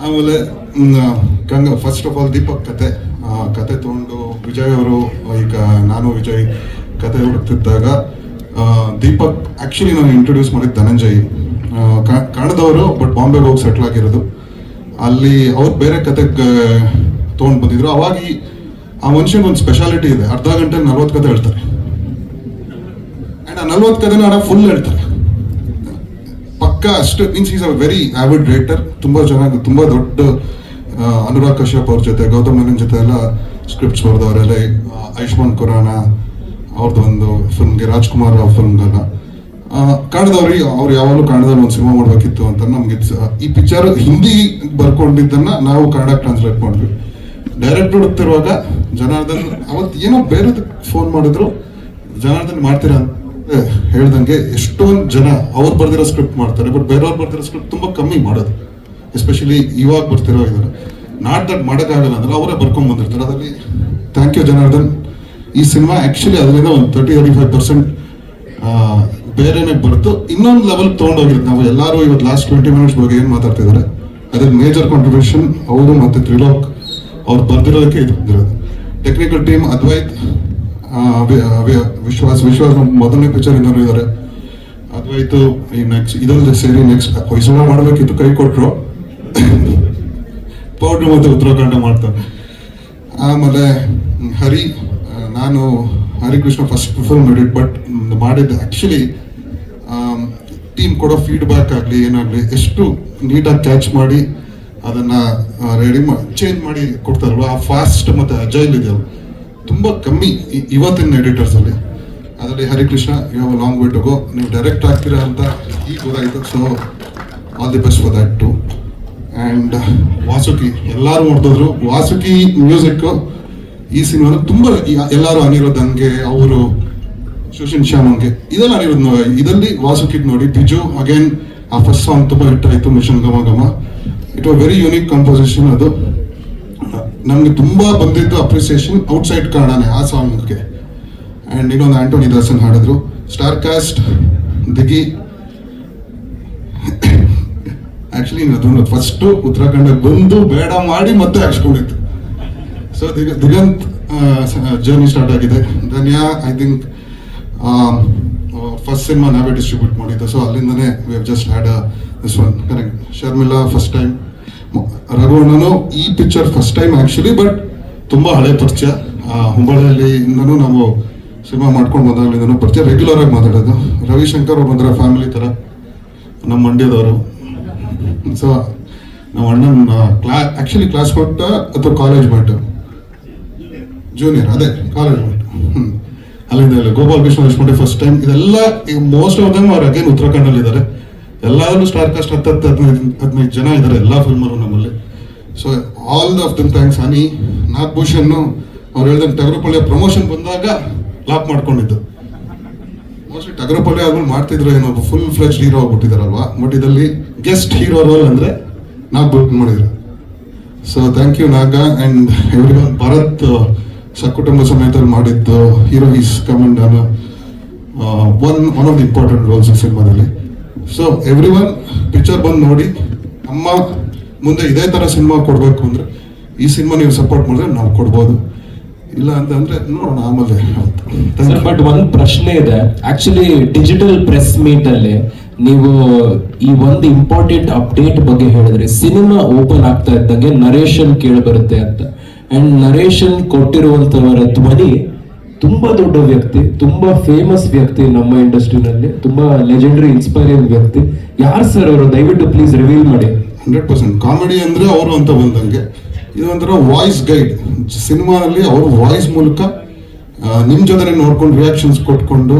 ಆಮೇಲೆ ಫಸ್ಟ್ ಆಫ್ ಆಲ್ ದೀಪಕ್ ಕತೆ ತಗೊಂಡು ವಿಜಯ್ ಅವರು, ಈಗ ನಾನು ವಿಜಯ್ ಕತೆ ಹುಡುಕ್ತಿದ್ದಾಗ ದೀಪಕ್ ಆಕ್ಚುಲಿ ನಾನು ಇಂಟ್ರೊಡ್ಯೂಸ್ ಮಾಡಿದ್ದು ಧನಂಜಯ್, ಕನ್ನಡದವರು, ಬಟ್ ಬಾಂಬೆಗೆ ಹೋಗಿ ಸೆಟ್ಲ್ ಆಗಿರೋದು. ಅಲ್ಲಿ ಅವ್ರು ಬೇರೆ ಕತೆಗೆ ತೊಗೊಂಡು ಬಂದಿದ್ರು. ಅವಾಗ ಆ ಮನುಷ್ಯನಿಗೆ ಒಂದು ಸ್ಪೆಷಾಲಿಟಿ ಇದೆ, ಅರ್ಧ ಗಂಟೆ 40 ಕತೆ ಹೇಳ್ತಾರೆ. ಆ್ಯಂಡ್ ಆ 40 ಕತೆನ ಫುಲ್ ಹೇಳ್ತಾರೆ ಪಕ್ಕ. ಅಷ್ಟು means is a very avid writer. ತುಂಬ ಚೆನ್ನಾಗಿ, ತುಂಬ ದೊಡ್ಡ ಅನುರಾಗ್ ಕಶ್ಯಪ್ ಅವ್ರ ಜೊತೆ, ಗೌತಮ್ ಮೆನನ್ ಜೊತೆ ಎಲ್ಲ ಸ್ಕ್ರಿಪ್ಟ್ಸ್ ಬರೆದವರೆಲ್ಲ. ಆಯುಷ್ಮಾನ್ ಖುರಾನ ಅವ್ರದ್ದು ಒಂದು ಫಿಲ್ಮ್ಗೆ, ರಾಜ್ಕುಮಾರ್ ಫಿಲ್ಮ್ಗೆಲ್ಲ ಕನ್ನಡದವ್ರಿಗೆ, ಅವ್ರು ಯಾವಾಗಲೂ ಕನ್ನಡದಲ್ಲಿ ಒಂದು ಸಿನಿಮಾ ಮಾಡಬೇಕಿತ್ತು ಅಂತ ನಮ್ಗೆ ಈ ಪಿಕ್ಚರ್ ಹಿಂದಿ ಬರ್ಕೊಂಡಿದ್ದನ್ನ ನಾವು ಕನ್ನಡ ಟ್ರಾನ್ಸ್ಲೇಟ್ ಮಾಡಿದ್ವಿ. ಡೈರೆಕ್ಟ್ ಹುಡುಕ್ತಿರುವಾಗ ಜನಾರ್ದನ್ ಅವತ್ತು ಏನೋ ಬೇರೆದಕ್ಕೆ ಫೋನ್ ಮಾಡಿದ್ರು, ಜನಾರ್ದನ್ ಮಾಡ್ತೀರಾ ಅಂತ ಹೇಳ್ದಂಗೆ ಎಷ್ಟೊಂದು ಜನ ಅವ್ರು ಬರ್ದಿರೋ ಸ್ಕ್ರಿಪ್ಟ್ ಮಾಡ್ತಾರೆ, ಬಟ್ ಬೇರೆಯವ್ರು ಬರ್ದಿರೋ ಸ್ಕ್ರಿಪ್ಟ್ ತುಂಬ ಕಮ್ಮಿ ಮಾಡೋದು. ಎಸ್ಪೆಷಲಿ ಇವಾಗ ಬರ್ತಿರೋ ಇದ್ದಾರೆ. ನಾಟ್ ದಟ್ ಮಾಡೋಕ್ಕಾಗಲ್ಲ ಅಂದ್ರೆ ಅವರೇ ಬರ್ಕೊಂಡ್ ಬಂದಿರ್ತಾರೆ. ಅದರಲ್ಲಿ ಥ್ಯಾಂಕ್ ಯು ಜನಾರ್ದನ್. ಈ ಸಿನಿಮಾ ಆ್ಯಕ್ಚುಲಿ ಅದರಿಂದ ಒಂದು 30-35% ಬೇರೆನೆ ಬರ್ತು ಇನ್ನೊಂದು ಲೆವೆಲ್ ತೊಗೊಂಡೋಗಿರುತ್ತೆ. ನಾವು ಎಲ್ಲರೂ ಇವತ್ತು ಲಾಸ್ಟ್ 20 ಮಿನಿಟ್ಸ್ ಬಗ್ಗೆ ಏನು ಮಾತಾಡ್ತಿದ್ದಾರೆ ಅದ್ರ ಮೇಜರ್ ಕಾಂಟ್ರಿಬ್ಯೂಷನ್ ಅವರು ಮತ್ತು ತ್ರಿಲೋಕ್ ಅವ್ರು ಬರ್ದಿರೋದಕ್ಕೆ ಇದು ಬಂದಿರೋದು. ಟೆಕ್ನಿಕಲ್ ಟೀಮ್ ಅದ್ವೈತ್, ವಿಶ್ವಾಸ್ ಮೊದಲನೇ ಪಿಕ್ಚರ್ ಇನ್ನೂ ಇದ್ದಾರೆ. ಅದ್ವೈತು ಈ ನೆಕ್ಸ್ಟ್ ಇದೊಂದು ಸೇರಿ ನೆಕ್ಸ್ಟ್ ಹೊಯ್ಸಳ ಮಾಡಬೇಕಿತ್ತು, ಕೈ ಕೊಟ್ಟರು. ಪೌಡ್ರು ಮತ್ತು ಉತ್ತರಾಖಂಡ ಮಾಡ್ತಾರೆ. ಆಮೇಲೆ ಹರಿ, ನಾನು Harikrishna first film edit but ಮಾಡಿದ್ದೆ. ಆ್ಯಕ್ಚುಲಿ ಟೀಮ್ ಕೊಡೋ ಫೀಡ್ಬ್ಯಾಕ್ ಆಗಲಿ ಏನಾಗಲಿ ಎಷ್ಟು ನೀಟಾಗಿ ಕ್ಯಾಚ್ ಮಾಡಿ ಅದನ್ನು ರೆಡಿ ಚೇಂಜ್ ಮಾಡಿ ಕೊಡ್ತಾರಲ್ವ, ಆ ಫಾಸ್ಟ್ ಮತ್ತು ಅಜೈಲ್ ಇದೆಯಲ್ಲ ತುಂಬ ಕಮ್ಮಿ ಇವತ್ತಿನ ಎಡಿಟರ್ಸಲ್ಲಿ. ಅದರಲ್ಲಿ Harikrishna you have a long way to go. ನೀವು ಡೈರೆಕ್ಟ್ ಆಗ್ತೀರಾ ಅಂತ ಈಗ ಗೊತ್ತಾಯಿತು. So all the best for that too. And Vasuki ಎಲ್ಲರೂ ನೋಡ್ತಿದ್ರು. ವಾಸುಕಿ ಮ್ಯೂಸಿಕ್ಕು ಈ ಸಿನಿಮಾನ ತುಂಬ ಎಲ್ಲರೂ ಅನಿರುದ್ಧನ್ಗೆ, ಅವರು ಸುಶೀಲ್ ಶ್ಯಾಮನ್ಗೆ ಇದೆಲ್ಲ ಅನಿರುದ್ಧ. ಇದರಲ್ಲಿ ವಾಸುಕಿಗೆ ನೋಡಿ ಬಿಜು ಅಗೇನ್ ಆ ಫಸ್ಟ್ ಸಾಂಗ್ ತುಂಬ ಹಿಟ್ ಆಯಿತು, ಮಿಷನ್ ಘಮ ಘಮ. It was very unique composition. ಅದು ನಮಗೆ ತುಂಬ ಬಂದಿದ್ದು ಅಪ್ರಿಸಿಯೇಷನ್ ಔಟ್ಸೈಡ್ ಕಾರಣನೇ ಆ ಸಾಂಗ್ಗೆ. ಆ್ಯಂಡ್ ಇನ್ನೊಂದು ಆಂಟೋನಿ ದಾಸನ್ ಹಾಡಿದ್ರು. ಸ್ಟಾರ್ ಕಾಸ್ಟ್ ದಿಗಿ ಆ್ಯಕ್ಚುಲಿ ಅದೊಂದು ಫಸ್ಟು ಉತ್ತರಾಖಂಡಕ್ಕೆ ಬಂದು ಬೇಡ ಮಾಡಿ ಮತ್ತೆ ಹಾಕ್ಸ್ಕೊಂಡಿತ್ತು. ಸೊ ದಿಗಂತ್ ಜರ್ನಿ ಸ್ಟಾರ್ಟ್ ಆಗಿದೆ. Dhanya I think first cinema ನಾವೇ ಡಿಸ್ಟ್ರಿಬ್ಯೂಟ್ ಮಾಡಿದ್ದು. ಸೊ ಅಲ್ಲಿಂದನೇ we have just had this one correct. Sharmila first time. ರಘುವಣ್ಣನು ಈ picture first time actually, but ತುಂಬ ಹಳೆ ಪರಿಚಯ. ಹುಬ್ಬಳ್ಳಿಯಲ್ಲಿ ಇಂದನೂ ನಾವು ಸಿನಿಮಾ ಮಾಡ್ಕೊಂಡು ಬಂದಾಗಲಿಂದನೂ ಪರಿಚಯ, ರೆಗ್ಯುಲರ್ ಆಗಿ ಮಾತಾಡೋದು. ರವಿಶಂಕರ್ ಬಂದರೆ ಫ್ಯಾಮಿಲಿ ಥರ, ನಮ್ಮ ಮಂಡ್ಯದವರು. ಸೊ ನಮ್ಮ ಅಣ್ಣನ ಆ್ಯಕ್ಚುಲಿ ಕ್ಲಾಸ್ಮೇಟ್ ಅಥವಾ ಕಾಲೇಜ್ ಮೇಟ್, ಜೂನಿಯರ್, ಅದೇ ಕಾಲೇಜ್ ಮೇಟ್. ಅಲ್ಲಿಂದ ಗೋಪಾಲ್ ಕೃಷ್ಣ ದೇಶಪಾಂಡೆ ಫಸ್ಟ್ ಟೈಮ್. ಇದೆಲ್ಲ ಮೋಸ್ಟ್ ಆಫ್ ದಮ್ ಅವ್ರು ಅಗೇನ್ ಉತ್ತರಾಖಂಡಲ್ಲಿ ಇದ್ದಾರೆ. ಎಲ್ಲರೂ ಸ್ಟಾರ್ ಕಾಸ್ಟ್ 10-15 ಜನ ಇದ್ದಾರೆ ಎಲ್ಲ ಫಿಲ್ಮರು ನಮ್ಮಲ್ಲಿ. So all of them thanks. Honey, Nagabhushan ಅವ್ರು ಹೇಳ್ದಂಗೆ ಟಗರುಪಳ್ಳಿಯ ಪ್ರಮೋಷನ್ ಬಂದಾಗ ಲಾಕ್ ಮಾಡ್ಕೊಂಡಿದ್ದು. ಮೋಸ್ಟ್ಲಿ ಟಗರುಪಳ್ಳಿ ಆದ್ಮೇಲೆ ಮಾಡ್ತಿದ್ರು ಏನೋ ಫುಲ್ ಫ್ಲೆಜ್ ಹೀರೋ ಆಗ್ಬಿಟ್ಟಿದಾರಲ್ವಾ. ಬಟ್ ಇದರಲ್ಲಿ ಗೆಸ್ಟ್ ಹೀರೋ ರೋಲ್ ಅಂದರೆ ನಾಗಭೂಷಣ್ ಮಾಡಿದ್ರು. So thank you Naga and everyone. Bharath ಸಕುಟುಂಬ ಸಮೇತಲ್ಲಿ ಮಾಡಿದ್ದು hero is commend one of the important roles ಈ ಸಿನಿಮಾದಲ್ಲಿ. ಸೊ ಎವ್ರಿ ಒನ್ ಪಿಕ್ಚರ್ ಬಂದು ನೋಡಿ. ನಮ್ಮ ಮುಂದೆ ಇದೇ ಥರ ಸಿನಿಮಾ ಕೊಡಬೇಕು ಅಂದರೆ ಈ ಸಿನಿಮಾ ನೀವು ಸಪೋರ್ಟ್ ಮಾಡಿದ್ರೆ ನಾವು ಕೊಡ್ಬೋದು, ಇಲ್ಲ ಅಂತಂದ್ರೆ ನೋಡೋಣ ಆಮೇಲೆ. ಬಟ್ ಒಂದು ಪ್ರಶ್ನೆ ಇದೆ. ಆಕ್ಚುಲಿ ಡಿಜಿಟಲ್ ಪ್ರೆಸ್ ಮೀಟ್ ಅಲ್ಲಿ ನೀವು ಈ ಒಂದು ಇಂಪಾರ್ಟೆಂಟ್ ಅಪ್ಡೇಟ್ ಬಗ್ಗೆ ಹೇಳಿದ್ರಿ. ಸಿನಿಮಾ ಓಪನ್ ಆಗ್ತಾ ಇದ್ದಂಗೆ ನರೇಶನ್ ಕೇಳಿ ಬರುತ್ತೆ ಅಂತ. ಅಂಡ್ ನರೇಶನ್ ಕೊಟ್ಟಿರುವಂತವರ ಧ್ವನಿ ತುಂಬಾ ದೊಡ್ಡ ವ್ಯಕ್ತಿ, ತುಂಬಾ ಫೇಮಸ್ ವ್ಯಕ್ತಿ ನಮ್ಮ ಇಂಡಸ್ಟ್ರಿನಲ್ಲಿ, ತುಂಬಾ ಲೆಜೆಂಡರಿ ಇನ್ಸ್ಪೈರಿಂಗ್ ವ್ಯಕ್ತಿ. ಯಾರು ಸರ್ ಅವರು? ದಯವಿಟ್ಟು ಪ್ಲೀಸ್ ರಿವೀಲ್ ಮಾಡಿ. 100% ಕಾಮಿಡಿ ಅಂದ್ರೆ ಅವರು ಅಂತ ಬಂದಂಗೆ ಇದು ಒಂಥರ ವಾಯ್ಸ್ ಗೈಡ್. ಸಿನಿಮಾದಲ್ಲಿ ಅವ್ರ ವಾಯ್ಸ್ ಮೂಲಕ ನಿಮ್ಮ ಜೊತೆ ನೋಡ್ಕೊಂಡು ರಿಯಾಕ್ಷನ್ಸ್ ಕೊಟ್ಕೊಂಡು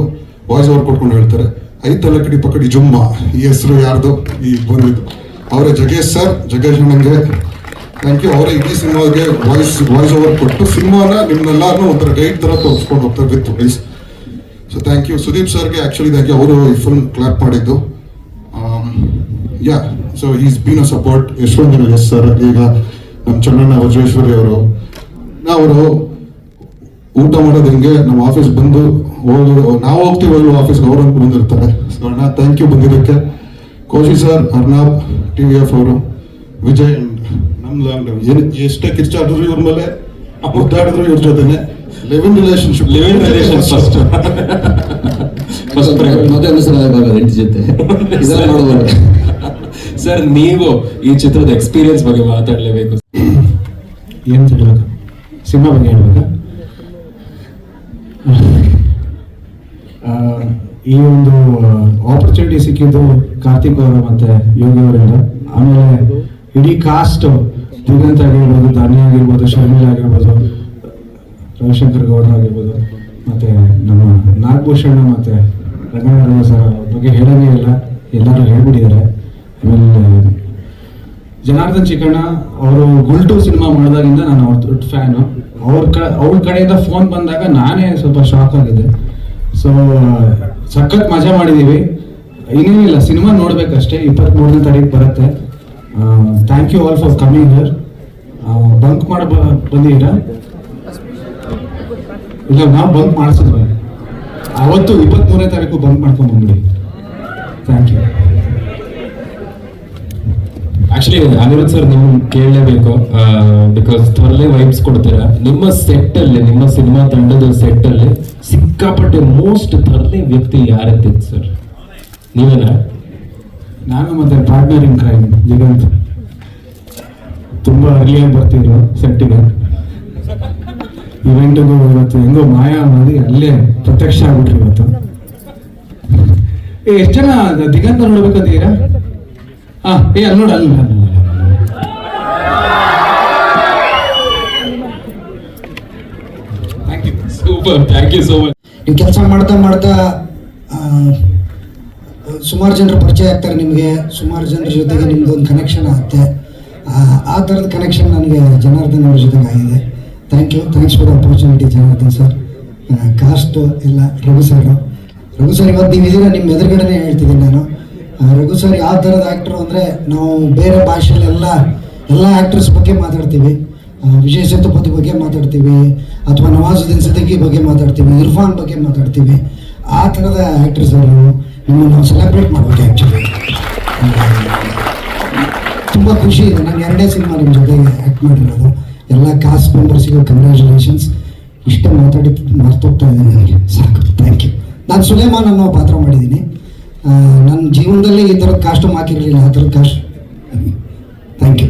ವಾಯ್ಸ್ ಓವರ್ ಕೊಟ್ಕೊಂಡು ಹೇಳ್ತಾರೆ. ಐತಲ್ಲ ಕಡಿ ಪಕಡಿ ಜುಮ್ಮ, ಈ ಹೆಸರು ಯಾರ್ದು ಈ ಬಂದಿದ್ದು ಅವರೇ ಜಗೇಶ್ ಸರ್. ಜಗೇಶ್ ಅಣ್ಣಂಗೆ ಥ್ಯಾಂಕ್ ಯು. ಅವರೇ ಇಡೀ ಸಿನಿಮಾಗೆ ವಾಯ್ಸ್ ಓವರ್ ಕೊಟ್ಟು ಸಿನಿಮಾನ ನಿಮ್ನೆಲ್ಲರೂ ಒಂಥರ ಗೈಡ್ ಥರ ತೋರಿಸ್ಕೊಂಡು ಹೋಗ್ತಾರೆ with voice. So thank you. Sudeep ಸರ್ಗೆ ಆ್ಯಕ್ಚುಲಿ ಥ್ಯಾಂಕ್ ಯು. ಅವರು ಈ ಫಿಲ್ಮ್ ಕ್ಲಾಪ್ ಮಾಡಿದ್ದು. Yeah, so is been a support. Yashwant S sir, ಈಗ ನಮ್ಮ ಚನ್ನಣ್ಣ ವಜ್ರೇಶ್ವರಿ ಅವರು ಊಟ ಮಾಡೋದು ಹೆಂಗೆ, ನಮ್ಮ ಆಫೀಸ್ ಬಂದು ನಾವು ಹೋಗ್ತೀವಲ್ಲ ಆಫೀಸ್ಗೆ, ಅವ್ರಂತ ಬಂದಿರ್ತಾರೆ. ಸೊ ಅಣ್ಣ ಥ್ಯಾಂಕ್ ಯು ಬಂದಿದ್ದಕ್ಕೆ. ಕೋಶಿ ಸರ್, ಅರ್ನಾಬ್, TVF ಅವರು, ವಿಜಯ್ ಅಂಡ್ ನಮ್ಮ ಏನು ಎಷ್ಟೇ ಕಿರ್ಚಾಡಿದ್ರು ಇವ್ರ ಮೇಲೆ, ಮುದ್ದಾಡಿದ್ರು ಇವ್ರ ಜೊತೆನೆ. ಲಿವಿಂಗ್ ರಿಲೇಶನ್ಶಿಪ್ ಸರ್, ನೀವು ಈ ಚಿತ್ರದ ಎಕ್ಸ್ಪೀರಿಯನ್ಸ್ ಬಗ್ಗೆ ಮಾತಾಡಲೇಬೇಕು. ಏನು ಹೇಳಬೇಕು? ಸಿನಿಮಾ ಬಗ್ಗೆ ಹೇಳ್ಬೇಕಾ? ಈ ಒಂದು ಆಪರ್ಚುನಿಟಿ ಸಿಕ್ಕಿದ್ದು ಕಾರ್ತಿಕ್ ಅವರು ಮತ್ತೆ ಯೋಗಿ ಅವರಿಂದ. ಆಮೇಲೆ ಇಡೀ ಕಾಸ್ಟ್, ದಿಗಂತ್ ಆಗಿರ್ಬೋದು, ಧನ್ಯ ಆಗಿರ್ಬೋದು, ಶರ್ಮಿಳಾ ಆಗಿರ್ಬೋದು, ರವಿಶಂಕರ್ ಗೌಡ ಆಗಿರ್ಬೋದು, ಮತ್ತೆ ನಮ್ಮ ನಾಗಭೂಷಣ ಮತ್ತೆ ರಂಗನಾಥ ಸರ್ ಬಗ್ಗೆ ಹೇಳೋದೇ ಇಲ್ಲ, ಎಲ್ಲರೂ ಹೇಳ್ಬಿಟ್ಟಿದ್ದಾರೆ. ಆಮೇಲೆ ಜನಾರ್ದನ್ ಚಿಕ್ಕಣ್ಣ ಅವರು ಗುಲ್ಟು ಸಿನಿಮಾ ಮಾಡಿದಾಗಿಂದ ನಾನು ಅವ್ರ ದೊಡ್ಡ ಫ್ಯಾನು. ಅವ್ರ ಕಡೆಯಿಂದ ಫೋನ್ ಬಂದಾಗ ನಾನೇ ಸ್ವಲ್ಪ ಶಾಕ್ ಆಗಿದ್ದೆ. ಸೊ ಸಖತ್ ಮಜಾ ಮಾಡಿದ್ದೀವಿ. ಇನ್ನೇನಿಲ್ಲ, ಸಿನಿಮಾ ನೋಡ್ಬೇಕಷ್ಟೇ. 23ನೇ ತಾರೀಕು ಬರುತ್ತೆ. Thank you all for coming here. Bunk ಮಾಡಿ ಬಂದಿದ್ದೀರಾ? ಇಲ್ಲ, ನಾವು ಬಂಕ್ ಮಾಡಿಸಿದ್ವಿ ಅವತ್ತು 23ನೇ ತಾರೀಕು ಬಂಕ್ ಮಾಡ್ಕೊಂಡು ಬಂದ್ಬಿಡಿ. Thank you. Actually Anirudh sir ನಿಮ್ ಕೇಳಲೇಬೇಕು, ಬಿಕಾಸ್ ಥರ್ಲೆ ವೈಬ್ಸ್ ಕೊಡ್ತೀರಾ. ನಿಮ್ಮ ಸೆಟ್ ಅಲ್ಲಿ, ನಿಮ್ಮ ಸಿನಿಮಾ ತಂಡದ ಸೆಟ್ ಅಲ್ಲಿ ಸಿಕ್ಕಾಪಟ್ಟೆ ಮೋಸ್ಟ್ ಥರ್ಲೆ ವ್ಯಕ್ತಿ ಯಾರಂತಿತ್ತು ಸರ್? ನೀವೇನಾ? ನಾನು ಮತ್ತೆ ಪಾರ್ಟ್ನರ್ ಇನ್ ಕ್ರೈಮ್ ದಿಗಂತ್ ತುಂಬಾ ಅರ್ಲಿಯಾಗಿ ಬರ್ತಿದ್ರು ಸೆಟ್ಟಿಗೆ. ಇವೆಂಟ್ಗೂ ಇವತ್ತು ಹೆಂಗೋ ಮಾಯಾ ಮಾಡಿ ಅಲ್ಲೇ ಪ್ರತ್ಯಕ್ಷ ಆಗ್ಬಿಟ್ರಿ ಇವತ್ತು. ಎಷ್ಟು ಜನ ದಿಗಂತ ನೋಡ್ಬೇಕಂತೀರಾ? ಅಲ್ಲಿ ನೋಡ, ಅಲ್ಲಿ super, thank you so much. ಈ ಕೆಲಸ ಮಾಡ್ತಾ ಸುಮಾರು ಜನರು ಪರಿಚಯ ಆಗ್ತಾರೆ ನಿಮಗೆ, ಸುಮಾರು ಜನರ ಜೊತೆಗೆ ನಿಮ್ದು ಒಂದು ಕನೆಕ್ಷನ್ ಆಗುತ್ತೆ. ಆ ಥರದ ಕನೆಕ್ಷನ್ ನನಗೆ ಜನಾರ್ದನ್ ಅವ್ರ ಜೊತೆಗೆ ಆಗಿದೆ. Thanks for opportunity Janardhan sir. Cost ಎಲ್ಲ ರಘು ಸರ್ ಇವತ್ತು ನೀವು ಇದೀರ, ನಿಮ್ಮ ಎದುರುಗಡೆನೇ ಹೇಳ್ತಿದ್ದೀನಿ ನಾನು. ರಘು ಸರ್ ಯಾವ ಥರದ ಆ್ಯಕ್ಟ್ರು ಅಂದರೆ, ನಾವು ಬೇರೆ ಭಾಷೆಯಲ್ಲೆಲ್ಲ ಆ್ಯಕ್ಟರ್ಸ್ ಬಗ್ಗೆ ಮಾತಾಡ್ತೀವಿ, ವಿಜಯ್ ಸೇತುಪತಿ ಬಗ್ಗೆ ಮಾತಾಡ್ತೀವಿ, ಅಥವಾ ನವಾಜುದ್ದೀನ್ ಸಿದ್ದಿಕಿ ಬಗ್ಗೆ ಮಾತಾಡ್ತೀವಿ, ಇರ್ಫಾನ್ ಬಗ್ಗೆ ಮಾತಾಡ್ತೀವಿ. ಆ ಥರದ ಆ್ಯಕ್ಟರ್ಸ್ ಅವರು ನಿಮ್ಮನ್ನು ನಾವು ಸೆಲೆಬ್ರೇಟ್ ಮಾಡ್ಬೇಕು. ಆ್ಯಕ್ಚುಲಿ ತುಂಬ ಖುಷಿ ಇದೆ. ನಾನು 2ನೇ ಸಿನಿಮಾ ನಿಮ್ಮ ಜೊತೆಗೆ ಆ್ಯಕ್ಟ್ ಮಾಡಿರೋದು. ಎಲ್ಲ ಕಾಸ್ಟ್ ಮೆಂಬರ್ಸಿಗೂ ಕಂಗ್ರ್ಯಾಚುಲೇಷನ್ಸ್. ಇಷ್ಟೇ ಮರ್ತೋಗ್ತಾ ಇದ್ದೀನಿ ನನಗೆ, ಸಾಕು. Thank you. ನಾನು ಸುಲೇಮಾನ್ ಅನ್ನೋ ಪಾತ್ರ ಮಾಡಿದ್ದೀನಿ. ನನ್ನ ಜೀವನದಲ್ಲಿ ಈ ಥರದ ಕಾಸ್ಟ್ಯೂಮ್ ಹಾಕಿರಲಿಲ್ಲ, ಆ ಥರದ ಕಾಸ್ಟ್. Thank you.